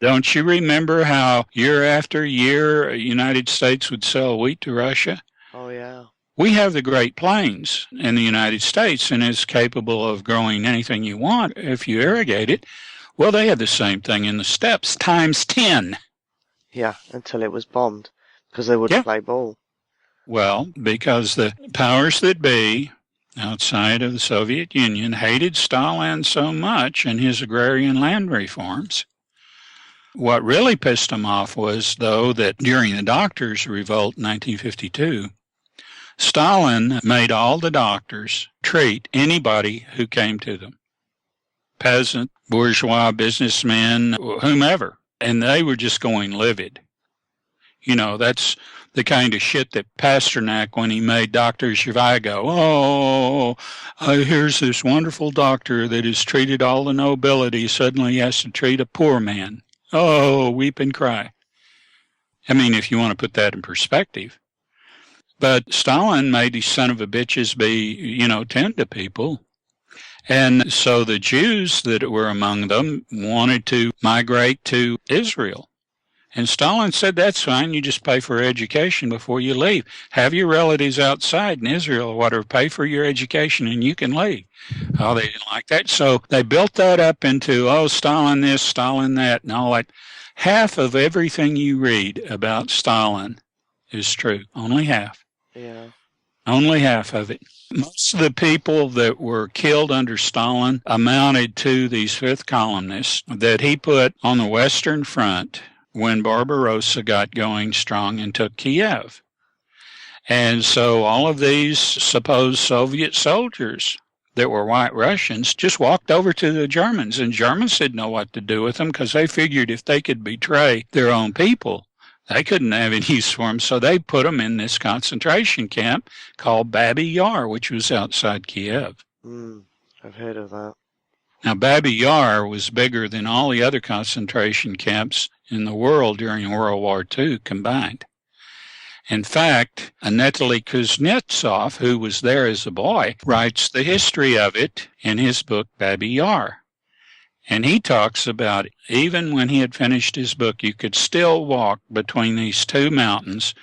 Don't you remember how year after year the United States would sell wheat to Russia? Oh, yeah. We have the Great Plains in the United States, and it's capable of growing anything you want if you irrigate it. Well, they had the same thing in the steppes, times 10. Yeah, until it was bombed, because they wouldn't play ball. Well, because the powers that be outside of the Soviet Union hated Stalin so much and his agrarian land reforms. What really pissed them off was, though, that during the doctors' revolt in 1952, Stalin made all the doctors treat anybody who came to them, peasant, bourgeois, businessmen, whomever, and they were just going livid. You know, that's the kind of shit that Pasternak, when he made Dr. Zhivago, here's this wonderful doctor that has treated all the nobility, suddenly he has to treat a poor man. Oh, weep and cry. I mean, if you want to put that in perspective. But Stalin made these son of a bitches be, tend to people. And so the Jews that were among them wanted to migrate to Israel. And Stalin said, that's fine, you just pay for education before you leave. Have your relatives outside in Israel or whatever, pay for your education and you can leave. Oh, they didn't like that. So they built that up into, Stalin this, Stalin that, and all that. Half of everything you read about Stalin is true. Only half. Yeah. Only half of it. Most of the people that were killed under Stalin amounted to these fifth columnists that he put on the Western Front when Barbarossa got going strong and took Kiev. And so all of these supposed Soviet soldiers that were white Russians just walked over to the Germans, and Germans didn't know what to do with them because they figured if they could betray their own people, they couldn't have any use for them. So they put them in this concentration camp called Babi Yar, which was outside Kiev. I've heard of that. Now, Babi Yar was bigger than all the other concentration camps in the world during World War II combined. In fact, Anatoly Kuznetsov, who was there as a boy, writes the history of it in his book, Babi Yar. And he talks about, even when he had finished his book, you could still walk between these two mountains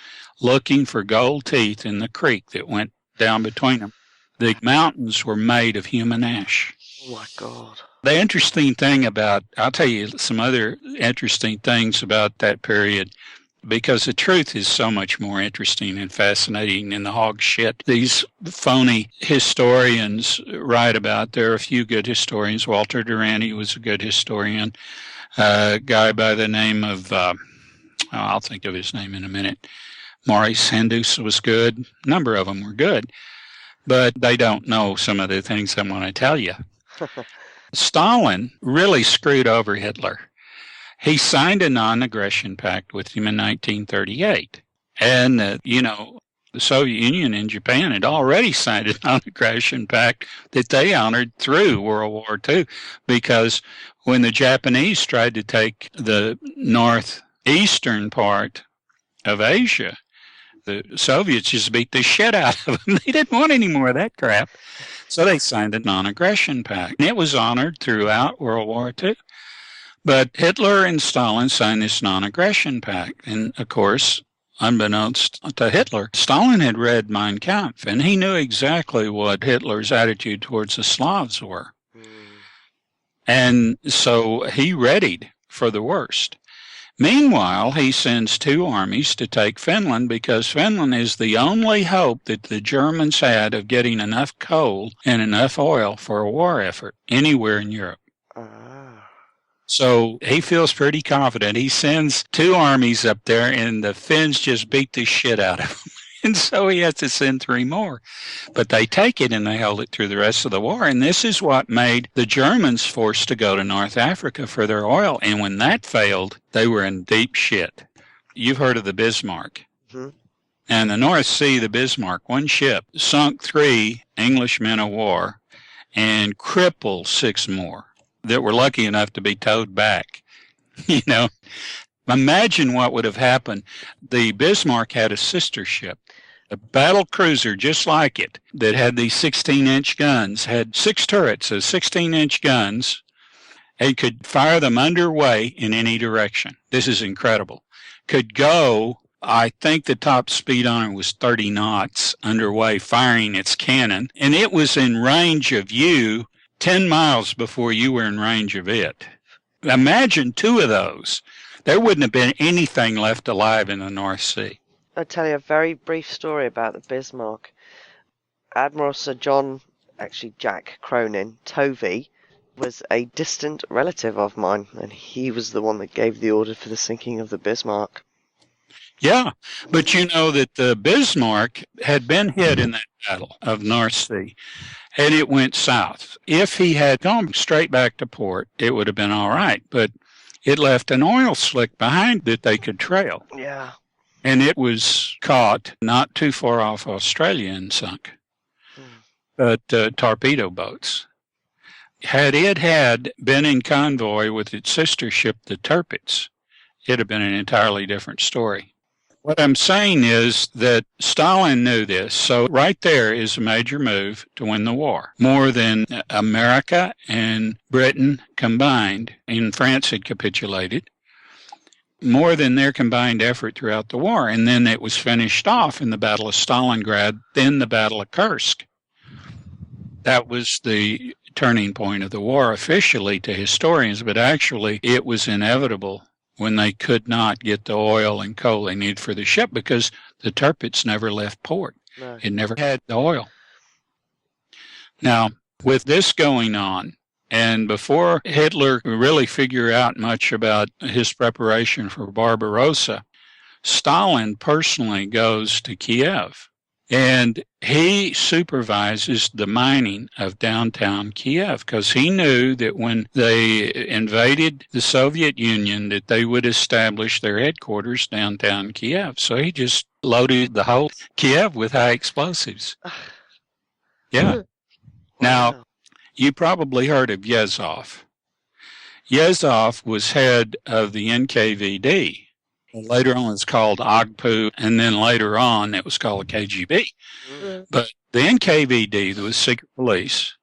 looking for gold teeth in the creek that went down between them. The mountains were made of human ash. Oh, my God. The interesting thing I'll tell you some other interesting things about that period. because the truth is so much more interesting and fascinating than the hog shit these phony historians write about. There are a few good historians. Walter Durante was a good historian. A guy by the name of, I'll think of his name in a minute. Maurice Hendus was good. A number of them were good, but they don't know some of the things I want to tell you. Stalin really screwed over Hitler. He signed a non-aggression pact with him in 1938. And, the Soviet Union and Japan had already signed a non-aggression pact that they honored through World War II, because when the Japanese tried to take the northeastern part of Asia, the Soviets just beat the shit out of them. They didn't want any more of that crap. So they signed a non-aggression pact. And it was honored throughout World War II. But Hitler and Stalin signed this non-aggression pact. And, of course, unbeknownst to Hitler, Stalin had read Mein Kampf, and he knew exactly what Hitler's attitude towards the Slavs were. And so he readied for the worst. Meanwhile, he sends 2 armies to take Finland, because Finland is the only hope that the Germans had of getting enough coal and enough oil for a war effort anywhere in Europe. So he feels pretty confident. He sends 2 armies up there, and the Finns just beat the shit out of them. And so he has to send 3 more. But they take it, and they hold it through the rest of the war. And this is what made the Germans forced to go to North Africa for their oil. And when that failed, they were in deep shit. You've heard of the Bismarck. Mm-hmm. And the North Sea, the Bismarck, one ship, sunk 3 English men of war and crippled 6 more that were lucky enough to be towed back. Imagine what would have happened. The Bismarck had a sister ship, a battle cruiser just like it, that had these 16-inch guns, had 6 turrets of 16-inch guns, and could fire them underway in any direction. This is incredible. Could go, I think the top speed on it was 30 knots underway, firing its cannon, and it was in range of you 10 miles before you were in range of it. Imagine 2 of those. There wouldn't have been anything left alive in the North Sea. I'll tell you a very brief story about the Bismarck. Admiral Sir John, actually Jack Cronin, Tovey, was a distant relative of mine, and he was the one that gave the order for the sinking of the Bismarck. Yeah, but you know that the Bismarck had been hit in that battle of North Sea, and it went south. If he had gone straight back to port, it would have been all right, but it left an oil slick behind that they could trail. Yeah. And it was caught not too far off Australia and sunk. But torpedo boats. Had it had been in convoy with its sister ship, the Tirpitz, it'd have been an entirely different story. What I'm saying is that Stalin knew this, so right there is a major move to win the war. More than America and Britain combined, and France had capitulated, more than their combined effort throughout the war. And then it was finished off in the Battle of Stalingrad, then the Battle of Kursk. That was the turning point of the war officially to historians, but actually it was inevitable when they could not get the oil and coal they needed for the ship, because the Tirpitz never left port. No. It never had the oil. Now, with this going on, and before Hitler could really figure out much about his preparation for Barbarossa, Stalin personally goes to Kiev, and he supervises the mining of downtown Kiev, because he knew that when they invaded the Soviet Union that they would establish their headquarters downtown Kiev. So he just loaded the whole Kiev with high explosives. Yeah. Now, you probably heard of Yezhov. Yezhov was head of the NKVD. Later on it was called Agpu, and then later on it was called KGB. Mm-hmm. But the NKVD, the secret police,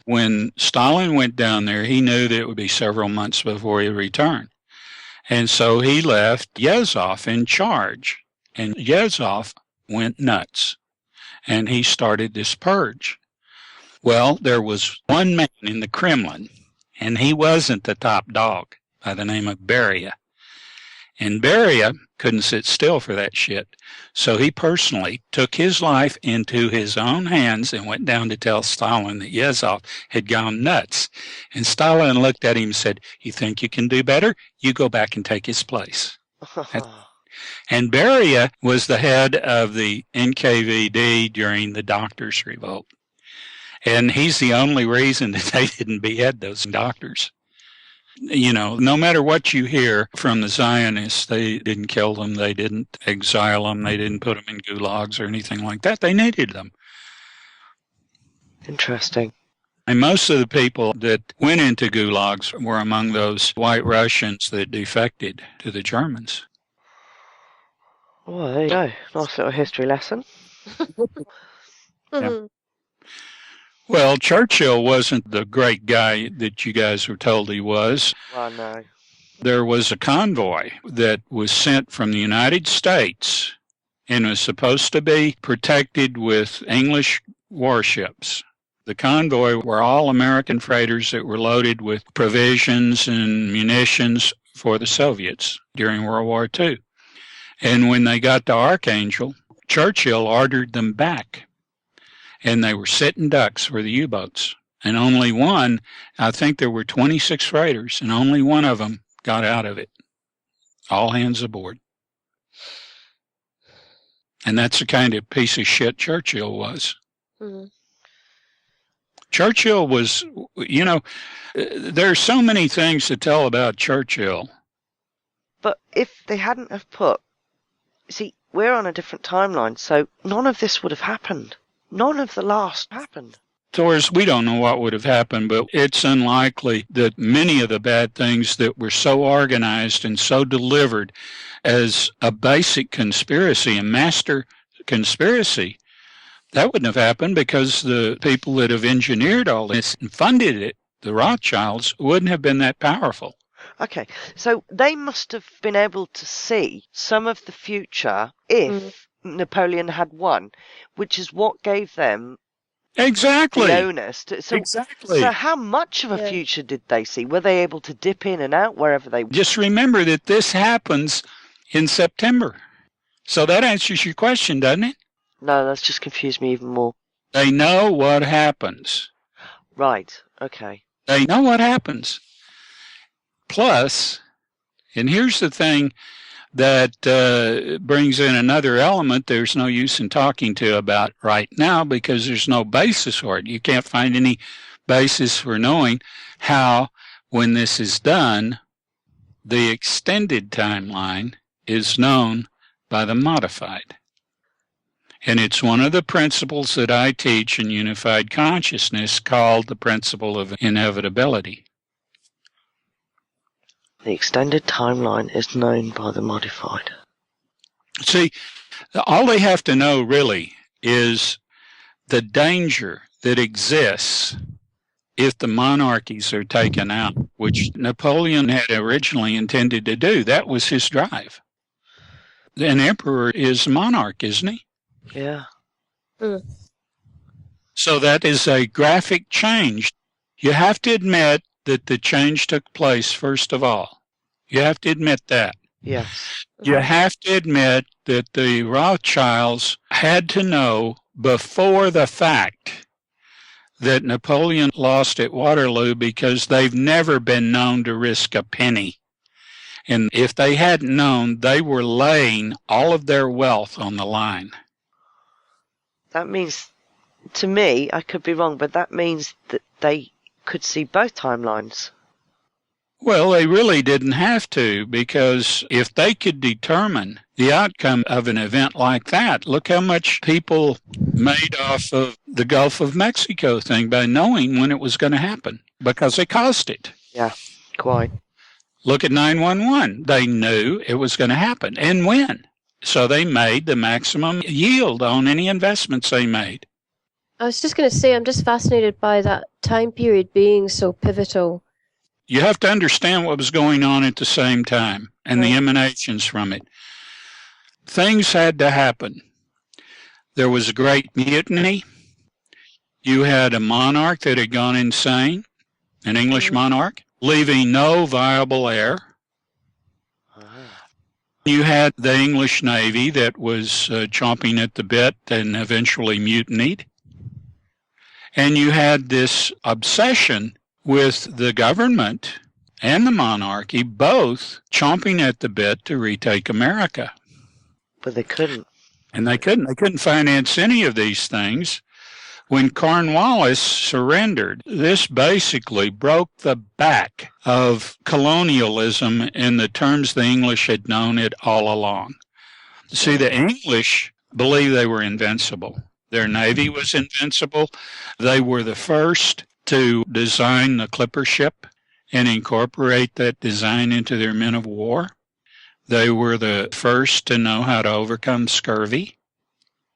when Stalin went down there, he knew that it would be several months before he returned. And so he left Yezhov in charge. And Yezhov went nuts. And he started this purge. Well, there was one man in the Kremlin, and he wasn't the top dog, by the name of Beria. And Beria couldn't sit still for that shit. So he personally took his life into his own hands and went down to tell Stalin that Yezhov had gone nuts. And Stalin looked at him and said, "You think you can do better? You go back and take his place." And Beria was the head of the NKVD during the Doctors' Revolt. And he's the only reason that they didn't behead those doctors. You know, no matter what you hear from the Zionists, they didn't kill them, they didn't exile them, they didn't put them in gulags or anything like that. They needed them. Interesting. And most of the people that went into gulags were among those white Russians that defected to the Germans. Well, there you go. Nice little history lesson. Yeah. Well, Churchill wasn't the great guy that you guys were told he was. Oh, no. There was a convoy that was sent from the United States and was supposed to be protected with English warships. The convoy were all American freighters that were loaded with provisions and munitions for the Soviets during World War II. And when they got to Archangel, Churchill ordered them back. And they were sitting ducks for the U-boats. And only one, I think there were 26 freighters, and only one of them got out of it. All hands aboard. And that's the kind of piece of shit Churchill was. Mm-hmm. Churchill was, you know, there's so many things to tell about Churchill. But if they hadn't have put, see, we're on a different timeline, so none of this would have happened. None of the last happened. Of course, we don't know what would have happened, but it's unlikely that many of the bad things that were so organized and so delivered as a basic conspiracy, a master conspiracy, that wouldn't have happened because the people that have engineered all this and funded it, the Rothschilds, wouldn't have been that powerful. Okay, so they must have been able to see some of the future if Napoleon had won, which is what gave them exactly the onus. Exactly. So how much of a future did they see? Were they able to dip in and out wherever they... Just remember that this happens in September. So that answers your question, doesn't it? No, that's just confused me even more. They know what happens. Right, okay. They know what happens. Plus, and here's the thing that brings in another element there's no use in talking to about right now because there's no basis for it. You can't find any basis for knowing how, when this is done, the extended timeline is known by the modified. And it's one of the principles that I teach in unified consciousness called the principle of inevitability. The extended timeline is known by the modified. See, all they have to know really is the danger that exists if the monarchies are taken out, which Napoleon had originally intended to do. That was his drive. An emperor is a monarch, isn't he? Yeah. So that is a graphic change. You have to admit that the change took place, first of all. You have to admit that. Yes. You have to admit that the Rothschilds had to know before the fact that Napoleon lost at Waterloo because they've never been known to risk a penny. And if they hadn't known, they were laying all of their wealth on the line. That means, to me, I could be wrong, but that means that they could see both timelines. Well, they really didn't have to, because if they could determine the outcome of an event like that, look how much people made off of the Gulf of Mexico thing by knowing when it was going to happen, because they caused it. Yeah, quite. Look at 911. They knew it was going to happen, and when. So they made the maximum yield on any investments they made. I was just going to say, I'm just fascinated by that time period being so pivotal. You have to understand what was going on at the same time and the emanations from it. Things had to happen. There was a great mutiny. You had a monarch that had gone insane, an English monarch, leaving no viable heir. You had the English Navy that was chomping at the bit and eventually mutinied. And you had this obsession with the government and the monarchy both chomping at the bit to retake America. But they couldn't. And they couldn't. They couldn't finance any of these things. When Cornwallis surrendered, this basically broke the back of colonialism in the terms the English had known it all along. See, the English believed they were invincible. Their navy was invincible. They were the first to design the clipper ship and incorporate that design into their men of war. They were the first to know how to overcome scurvy.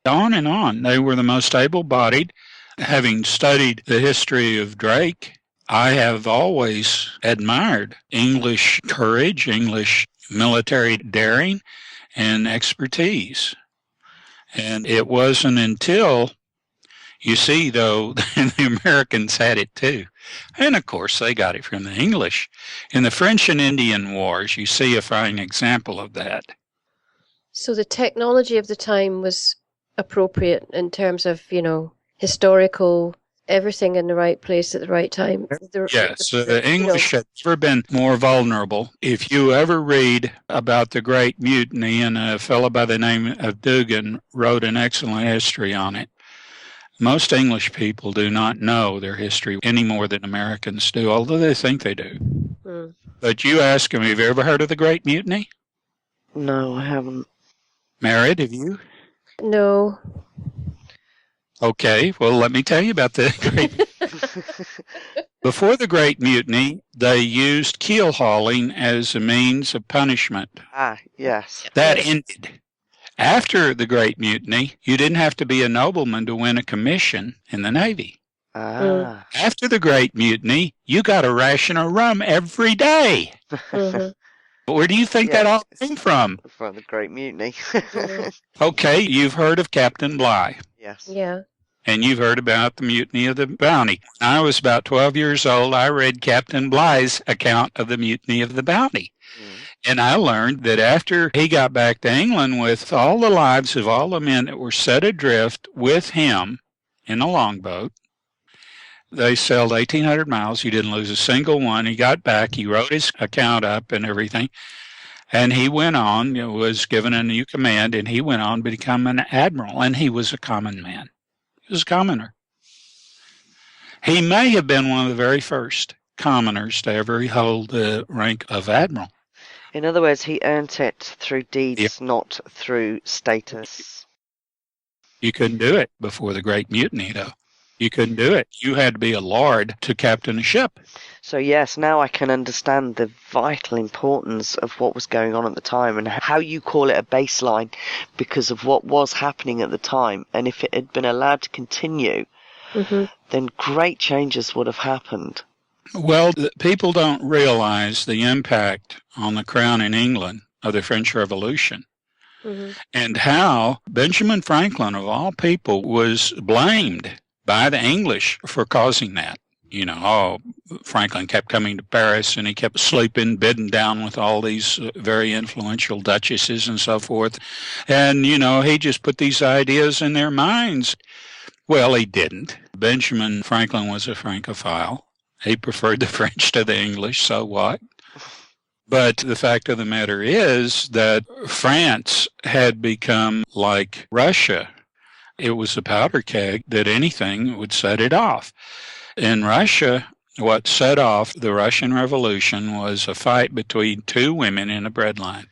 On and on. They were the most able-bodied. Having studied the history of Drake, I have always admired English courage, English military daring, and expertise. And it wasn't until, you see, though, the Americans had it too. And, of course, they got it from the English. In the French and Indian Wars, you see a fine example of that. So the technology of the time was appropriate in terms of, historical, everything in the right place at the right time. Yes, the English have never been more vulnerable. If you ever read about the Great Mutiny, and a fellow by the name of Dugan wrote an excellent history on it, most English people do not know their history any more than Americans do, although they think they do. But you ask them, have you ever heard of the Great Mutiny? No, I haven't. Merit, have you? No. Okay, well, let me tell you about the Great Before the Great Mutiny, they used keel hauling as a means of punishment. Ah, yes. That ended. After the Great Mutiny, you didn't have to be a nobleman to win a commission in the Navy. Ah. After the Great Mutiny, you got a ration of rum every day. Where do you think that all came from? From the Great Mutiny. Okay, you've heard of Captain Bligh. Yes. Yeah. And you've heard about the Mutiny of the Bounty. When I was about 12 years old, I read Captain Bligh's account of the Mutiny of the Bounty. And I learned that after he got back to England with all the lives of all the men that were set adrift with him in a longboat, they sailed 1,800 miles. He didn't lose a single one. He got back. He wrote his account up and everything. And he went on, was given a new command, and he went on to become an admiral. And he was a common man. He was a commoner. He may have been one of the very first commoners to ever hold the rank of admiral. In other words, he earned it through deeds, not through status. You couldn't do it before the Great Mutiny, though. You couldn't do it. You had to be a lord to captain a ship. So yes, now I can understand the vital importance of what was going on at the time and how you call it a baseline because of what was happening at the time. And if it had been allowed to continue, then great changes would have happened. Well, people don't realize the impact on the crown in England of the French Revolution and how Benjamin Franklin, of all people, was blamed by the English for causing that. Franklin kept coming to Paris and he kept sleeping, bedding down with all these very influential duchesses and so forth. And, he just put these ideas in their minds. Well, he didn't. Benjamin Franklin was a Francophile. He preferred the French to the English, so what? But the fact of the matter is that France had become like Russia. It was a powder keg that anything would set it off. In Russia, what set off the Russian Revolution was a fight between two women in a bread line.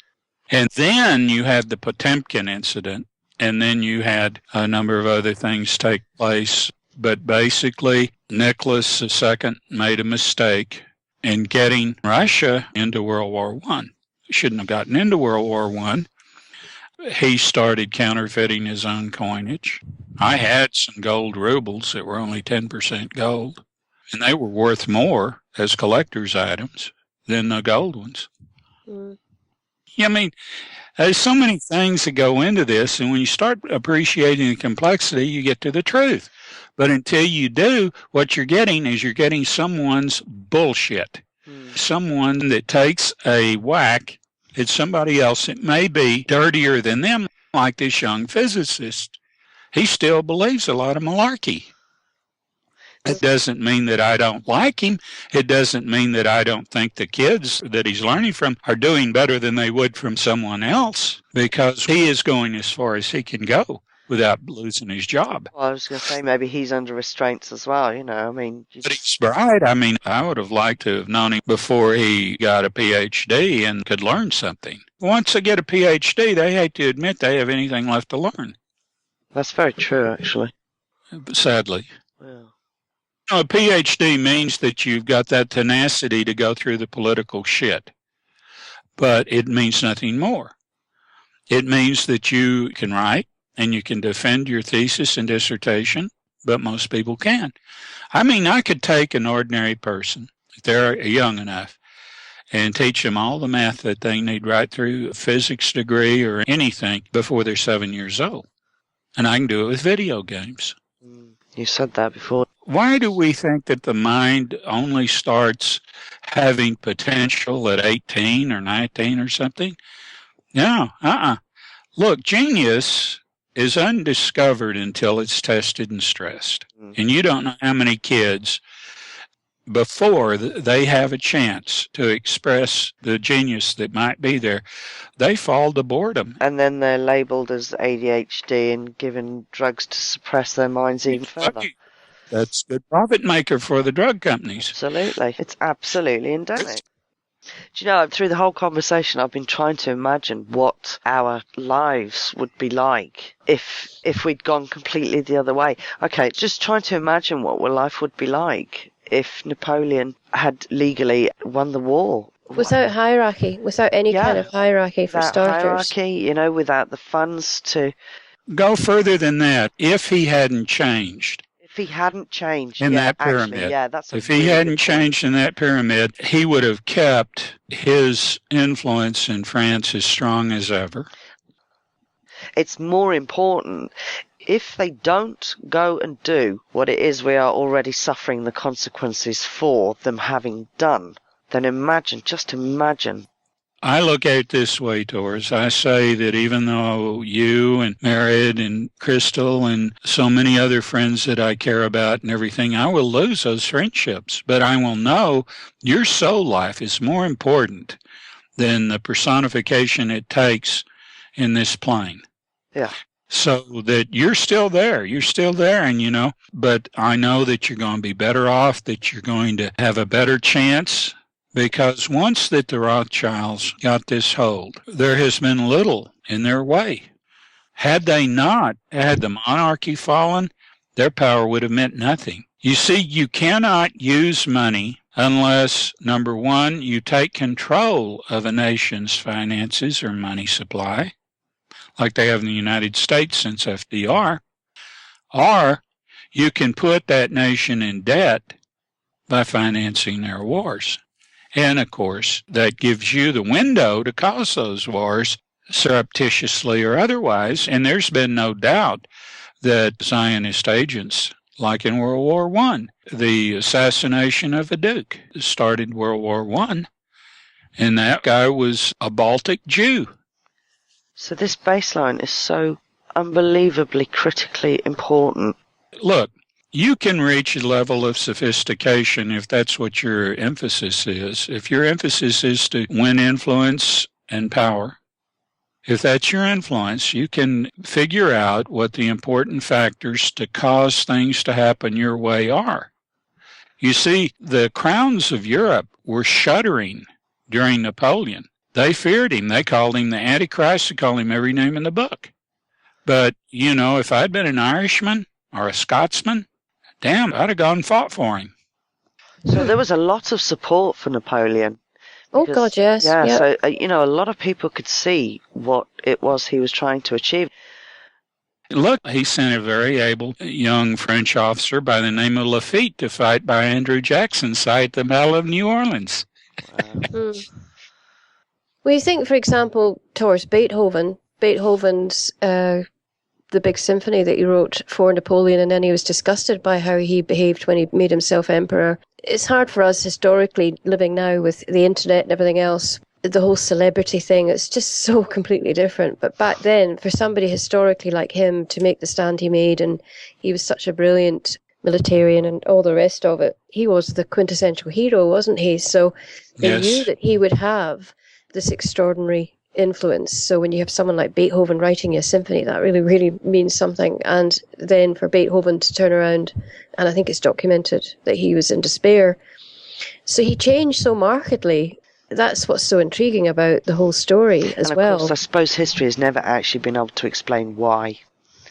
And then you had the Potemkin incident, and then you had a number of other things take place. But basically, Nicholas II made a mistake in getting Russia into World War I. He shouldn't have gotten into World War I. He started counterfeiting his own coinage. I had some gold rubles that were only 10% gold, and they were worth more as collector's items than the gold ones. I mean, there's so many things that go into this, and when you start appreciating the complexity, you get to the truth. But until you do, what you're getting is you're getting someone's bullshit. Someone that takes a whack It's somebody else. It may be dirtier than them, like this young physicist. He still believes a lot of malarkey. It doesn't mean that I don't like him. It doesn't mean that I don't think the kids that he's learning from are doing better than they would from someone else, because he is going as far as he can go without losing his job. Well, I was going to say maybe he's under restraints as well, But he's bright. I would have liked to have known him before he got a PhD and could learn something. Once they get a PhD, they hate to admit they have anything left to learn. That's very true, actually. Sadly. Yeah. A PhD means that you've got that tenacity to go through the political shit. But it means nothing more. It means that you can write and you can defend your thesis and dissertation, but most people can't. I could take an ordinary person, if they're young enough, and teach them all the math that they need right through a physics degree or anything before they're 7 years old. And I can do it with video games. You said that before. Why do we think that the mind only starts having potential at 18 or 19 or something? No, Look, genius is undiscovered until it's tested and stressed. And you don't know how many kids, before they have a chance to express the genius that might be there, they fall to boredom. And then they're labelled as ADHD and given drugs to suppress their minds even further. That's good profit maker for the drug companies. Absolutely. It's absolutely endemic. Do you know, through the whole conversation, I've been trying to imagine what our lives would be like if we'd gone completely the other way. Okay, just trying to imagine what life would be like if Napoleon had legally won the war. Without hierarchy, without any kind of hierarchy for starters. Hierarchy, without the funds to... Go further than that. If he hadn't changed. If he hadn't changed in that pyramid. Actually, if he hadn't changed in that pyramid, he would have kept his influence in France as strong as ever. It's more important if they don't go and do what it is we are already suffering the consequences for them having done, then just imagine. I look at it this way, Doris. I say that even though you and Merritt and Crystal and so many other friends that I care about and everything, I will lose those friendships. But I will know your soul life is more important than the personification it takes in this plane. Yeah. So that you're still there. You're still there, and but I know that you're going to be better off, that you're going to have a better chance. Because once that the Rothschilds got this hold, there has been little in their way. Had they not, had the monarchy fallen, their power would have meant nothing. You see, you cannot use money unless, number one, you take control of a nation's finances or money supply, like they have in the United States since FDR, or you can put that nation in debt by financing their wars. And, of course, that gives you the window to cause those wars surreptitiously or otherwise. And there's been no doubt that Zionist agents, like in World War I, the assassination of a duke started World War I, and that guy was a Baltic Jew. So this baseline is so unbelievably critically important. Look. You can reach a level of sophistication if that's what your emphasis is. If your emphasis is to win influence and power, if that's your influence, you can figure out what the important factors to cause things to happen your way are. You see, the crowns of Europe were shuddering during Napoleon. They feared him. They called him the Antichrist. They called him every name in the book. But, if I'd been an Irishman or a Scotsman, damn, I'd have gone and fought for him. So there was a lot of support for Napoleon. Because, oh, God, yes. Yeah, yep. So, a lot of people could see what it was he was trying to achieve. Look, he sent a very able young French officer by the name of Lafitte to fight by Andrew Jackson's side at the Battle of New Orleans. Well, you think, for example, towards Beethoven's the big symphony that he wrote for Napoleon, and then he was disgusted by how he behaved when he made himself emperor. It's hard for us historically, living now with the internet and everything else, the whole celebrity thing, it's just so completely different. But back then, for somebody historically like him to make the stand he made, and he was such a brilliant militarian and all the rest of it, he was the quintessential hero, wasn't he? So they knew that he would have this extraordinary influence. So when you have someone like Beethoven writing you a symphony, that really, really means something. And then for Beethoven to turn around, and I think it's documented that he was in despair. So he changed so markedly. That's what's so intriguing about the whole story as well. Course, I suppose history has never actually been able to explain why.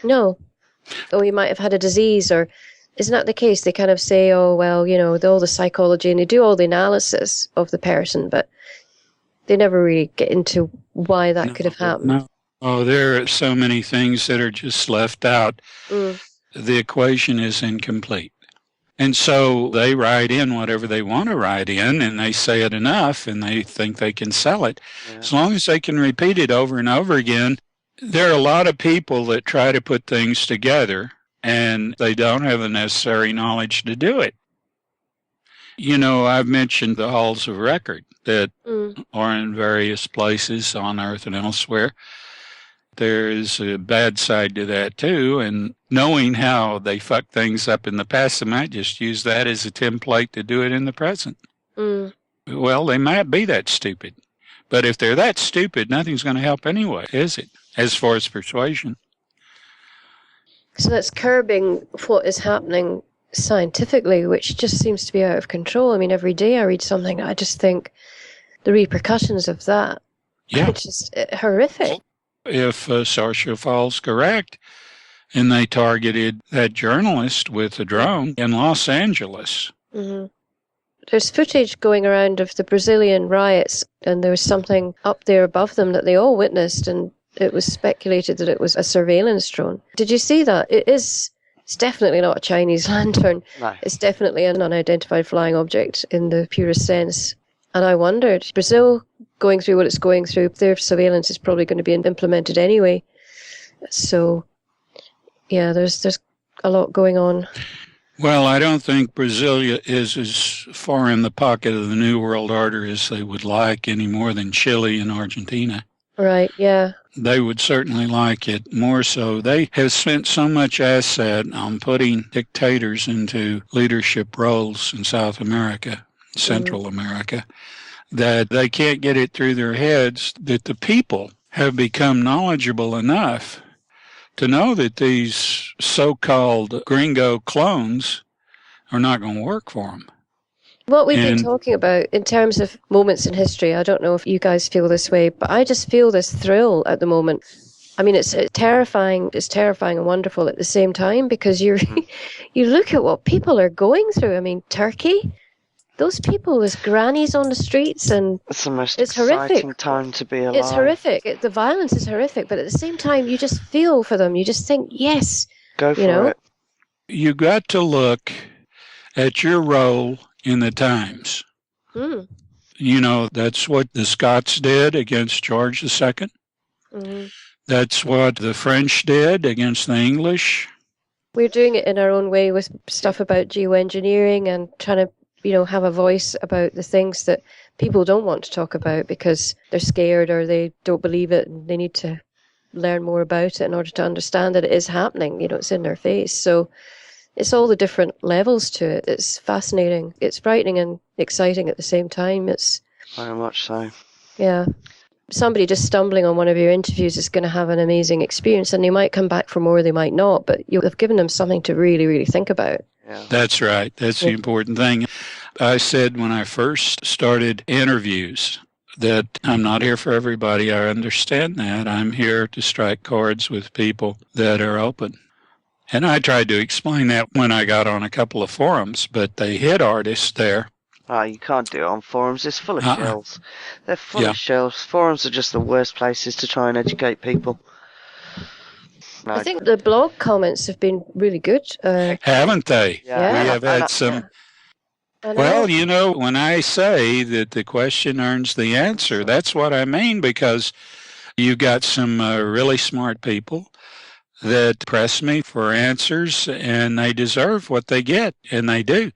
No. Or he might have had a disease, or isn't that the case? They kind of say, oh, well, you know, all the psychology, and they do all the analysis of the person, but they never really get into why that could have happened. No. Oh, there are so many things that are just left out. The equation is incomplete. And so they write in whatever they want to write in, and they say it enough, and they think they can sell it. Yeah. As long as they can repeat it over and over again. There are a lot of people that try to put things together, and they don't have the necessary knowledge to do it. You know, I've mentioned the halls of record that are in various places on Earth and elsewhere. There is a bad side to that, too, and knowing how they fucked things up in the past, they might just use that as a template to do it in the present. Well, they might be that stupid. But if they're that stupid, nothing's going to help anyway, is it, as far as persuasion? So that's curbing what is happening scientifically, which just seems to be out of control. I mean, every day I read something, I just think the repercussions of that are just horrific. If Sarsha Fall's correct, and they targeted that journalist with a drone in Los Angeles. There's footage going around of the Brazilian riots, and there was something up there above them that they all witnessed, and it was speculated that it was a surveillance drone. Did you see that? It's definitely not a Chinese lantern. No. It's definitely an unidentified flying object in the purest sense. And I wondered, Brazil going through what it's going through, their surveillance is probably going to be implemented anyway. So, yeah, there's a lot going on. Well, I don't think Brazil is as far in the pocket of the New World Order as they would like, any more than Chile and Argentina. Right, yeah. They would certainly like it more so. They have spent so much asset on putting dictators into leadership roles in South America, Central America, that they can't get it through their heads that the people have become knowledgeable enough to know that these so-called gringo clones are not going to work for them. What we've been talking about in terms of moments in history, I don't know if you guys feel this way, but I just feel this thrill at the moment. I mean, it's terrifying. It's terrifying and wonderful at the same time, because you look at what people are going through. I mean, Turkey, those people with grannies on the streets, and it's the most exciting horrific time to be alive. It's horrific. The violence is horrific, but at the same time, you just feel for them. You just think, yes, go for it. You got to look at your role in the times. You know, that's what the Scots did against George II. That's what the French did against the English. We're doing it in our own way with stuff about geoengineering and trying to, you know, have a voice about the things that people don't want to talk about because they're scared or they don't believe it, and they need to learn more about it in order to understand that it is happening. You know, it's in their face. So it's all the different levels to it. It's fascinating. It's frightening and exciting at the same time. It's very much so. Yeah. Somebody just stumbling on one of your interviews is going to have an amazing experience, and they might come back for more, they might not, but you'll have given them something to really, really think about. Yeah. That's right. That's the important thing. I said when I first started interviews that I'm not here for everybody. I understand that. I'm here to strike chords with people that are open. And I tried to explain that when I got on a couple of forums, but they hit artists there. Oh, you can't do it on forums. It's full of shells. They're full of shells. Forums are just the worst places to try and educate people. No. I think the blog comments have been really good. Haven't they? Yeah. We have had some. Well, you know, when I say that the question earns the answer, that's what I mean, because you got some really smart people that press me for answers, and they deserve what they get, and they do.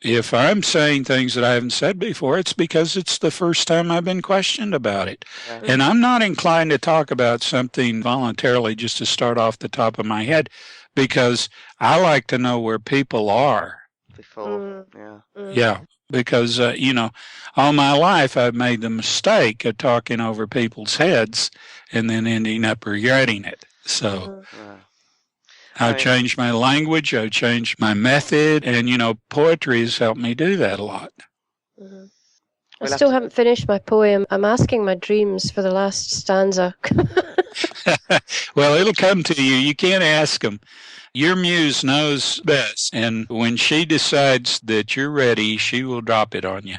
if I'm saying things that I haven't said before, it's because it's the first time I've been questioned about it. Yeah. And I'm not inclined to talk about something voluntarily just to start off the top of my head, because I like to know where people are. Before, Yeah, because, all my life I've made the mistake of talking over people's heads and then ending up regretting it. So I've changed my language, I've changed my method, and, poetry has helped me do that a lot. I still haven't finished my poem. I'm asking my dreams for the last stanza. Well, it'll come to you. You can't ask them. Your muse knows best, and when she decides that you're ready, she will drop it on you.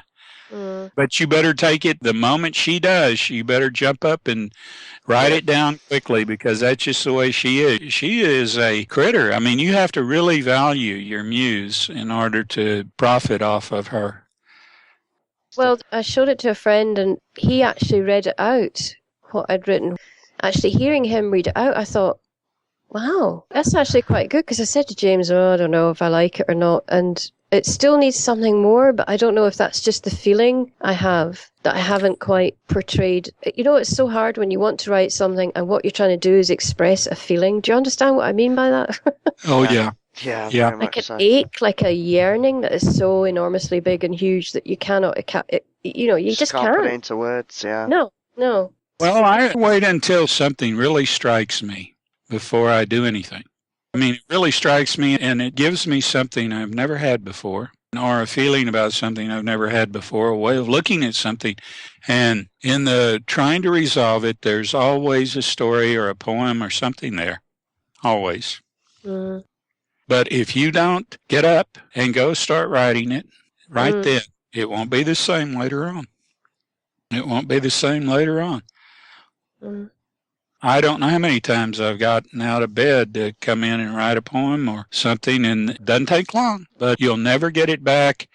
But you better take it the moment she does. You better jump up and write it down quickly, because that's just the way she is. She is a critter. I mean, you have to really value your muse in order to profit off of her. Well, I showed it to a friend, and he actually read it out, what I'd written. Actually, hearing him read it out, I thought, wow, that's actually quite good, because I said to James, I don't know if I like it or not, and it still needs something more, but I don't know if that's just the feeling I have that I haven't quite portrayed. It's so hard when you want to write something and what you're trying to do is express a feeling. Do you understand what I mean by that? Oh, yeah. Yeah. Like an ache, like a yearning that is so enormously big and huge that you cannot, you just can't put it into words, yeah. No. Well, I wait until something really strikes me before I do anything. I mean, it really strikes me, and it gives me something I've never had before, or a feeling about something I've never had before, a way of looking at something. And in the trying to resolve it, there's always a story or a poem or something there. Always. But if you don't get up and go start writing it right then, it won't be the same later on. It won't be the same later on. I don't know how many times I've gotten out of bed to come in and write a poem or something, and it doesn't take long, but you'll never get it back.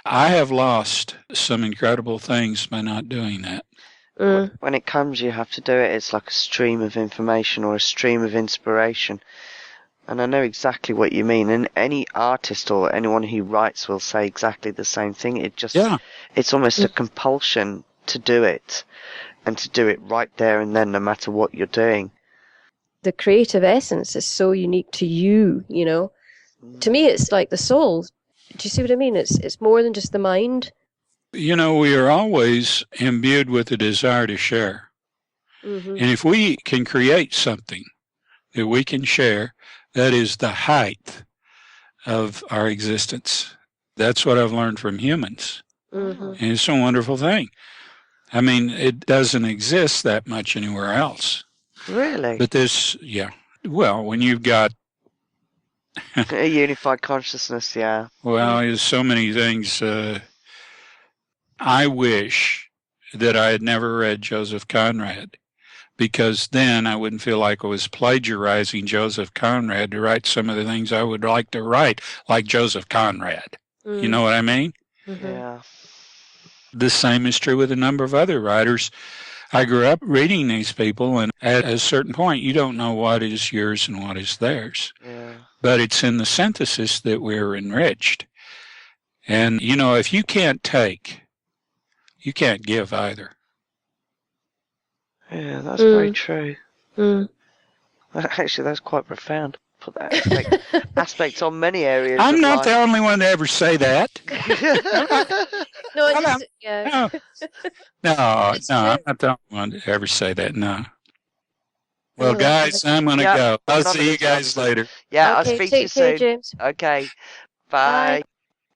I have lost some incredible things by not doing that. When it comes, you have to do it. It's like a stream of information or a stream of inspiration. And I know exactly what you mean. And any artist or anyone who writes will say exactly the same thing. It's almost a compulsion to do it. And to do it right there and then, no matter what you're doing. The creative essence is so unique to you, To me, it's like the soul. Do you see what I mean? It's more than just the mind. We are always imbued with a desire to share. And if we can create something that we can share, that is the height of our existence. That's what I've learned from humans. And it's a wonderful thing. I mean, it doesn't exist that much anywhere else. Really? But well, when you've got a unified consciousness, yeah. Well, there's so many things. I wish that I had never read Joseph Conrad, because then I wouldn't feel like I was plagiarizing Joseph Conrad to write some of the things I would like to write, like Joseph Conrad. You know what I mean? Yeah. The same is true with a number of other writers. I grew up reading these people, and at a certain point, you don't know what is yours and what is theirs. Yeah. But it's in the synthesis that we're enriched. And, if you can't take, you can't give either. Yeah, that's very true. Actually, that's quite profound. Put that aspect on many areas. I'm not the only one to ever say that. No, I'm not the only one to ever say that. No. Well, guys, I'm going to go. I'll see you guys later. Yeah, I'll speak to you soon. James. Okay. Bye.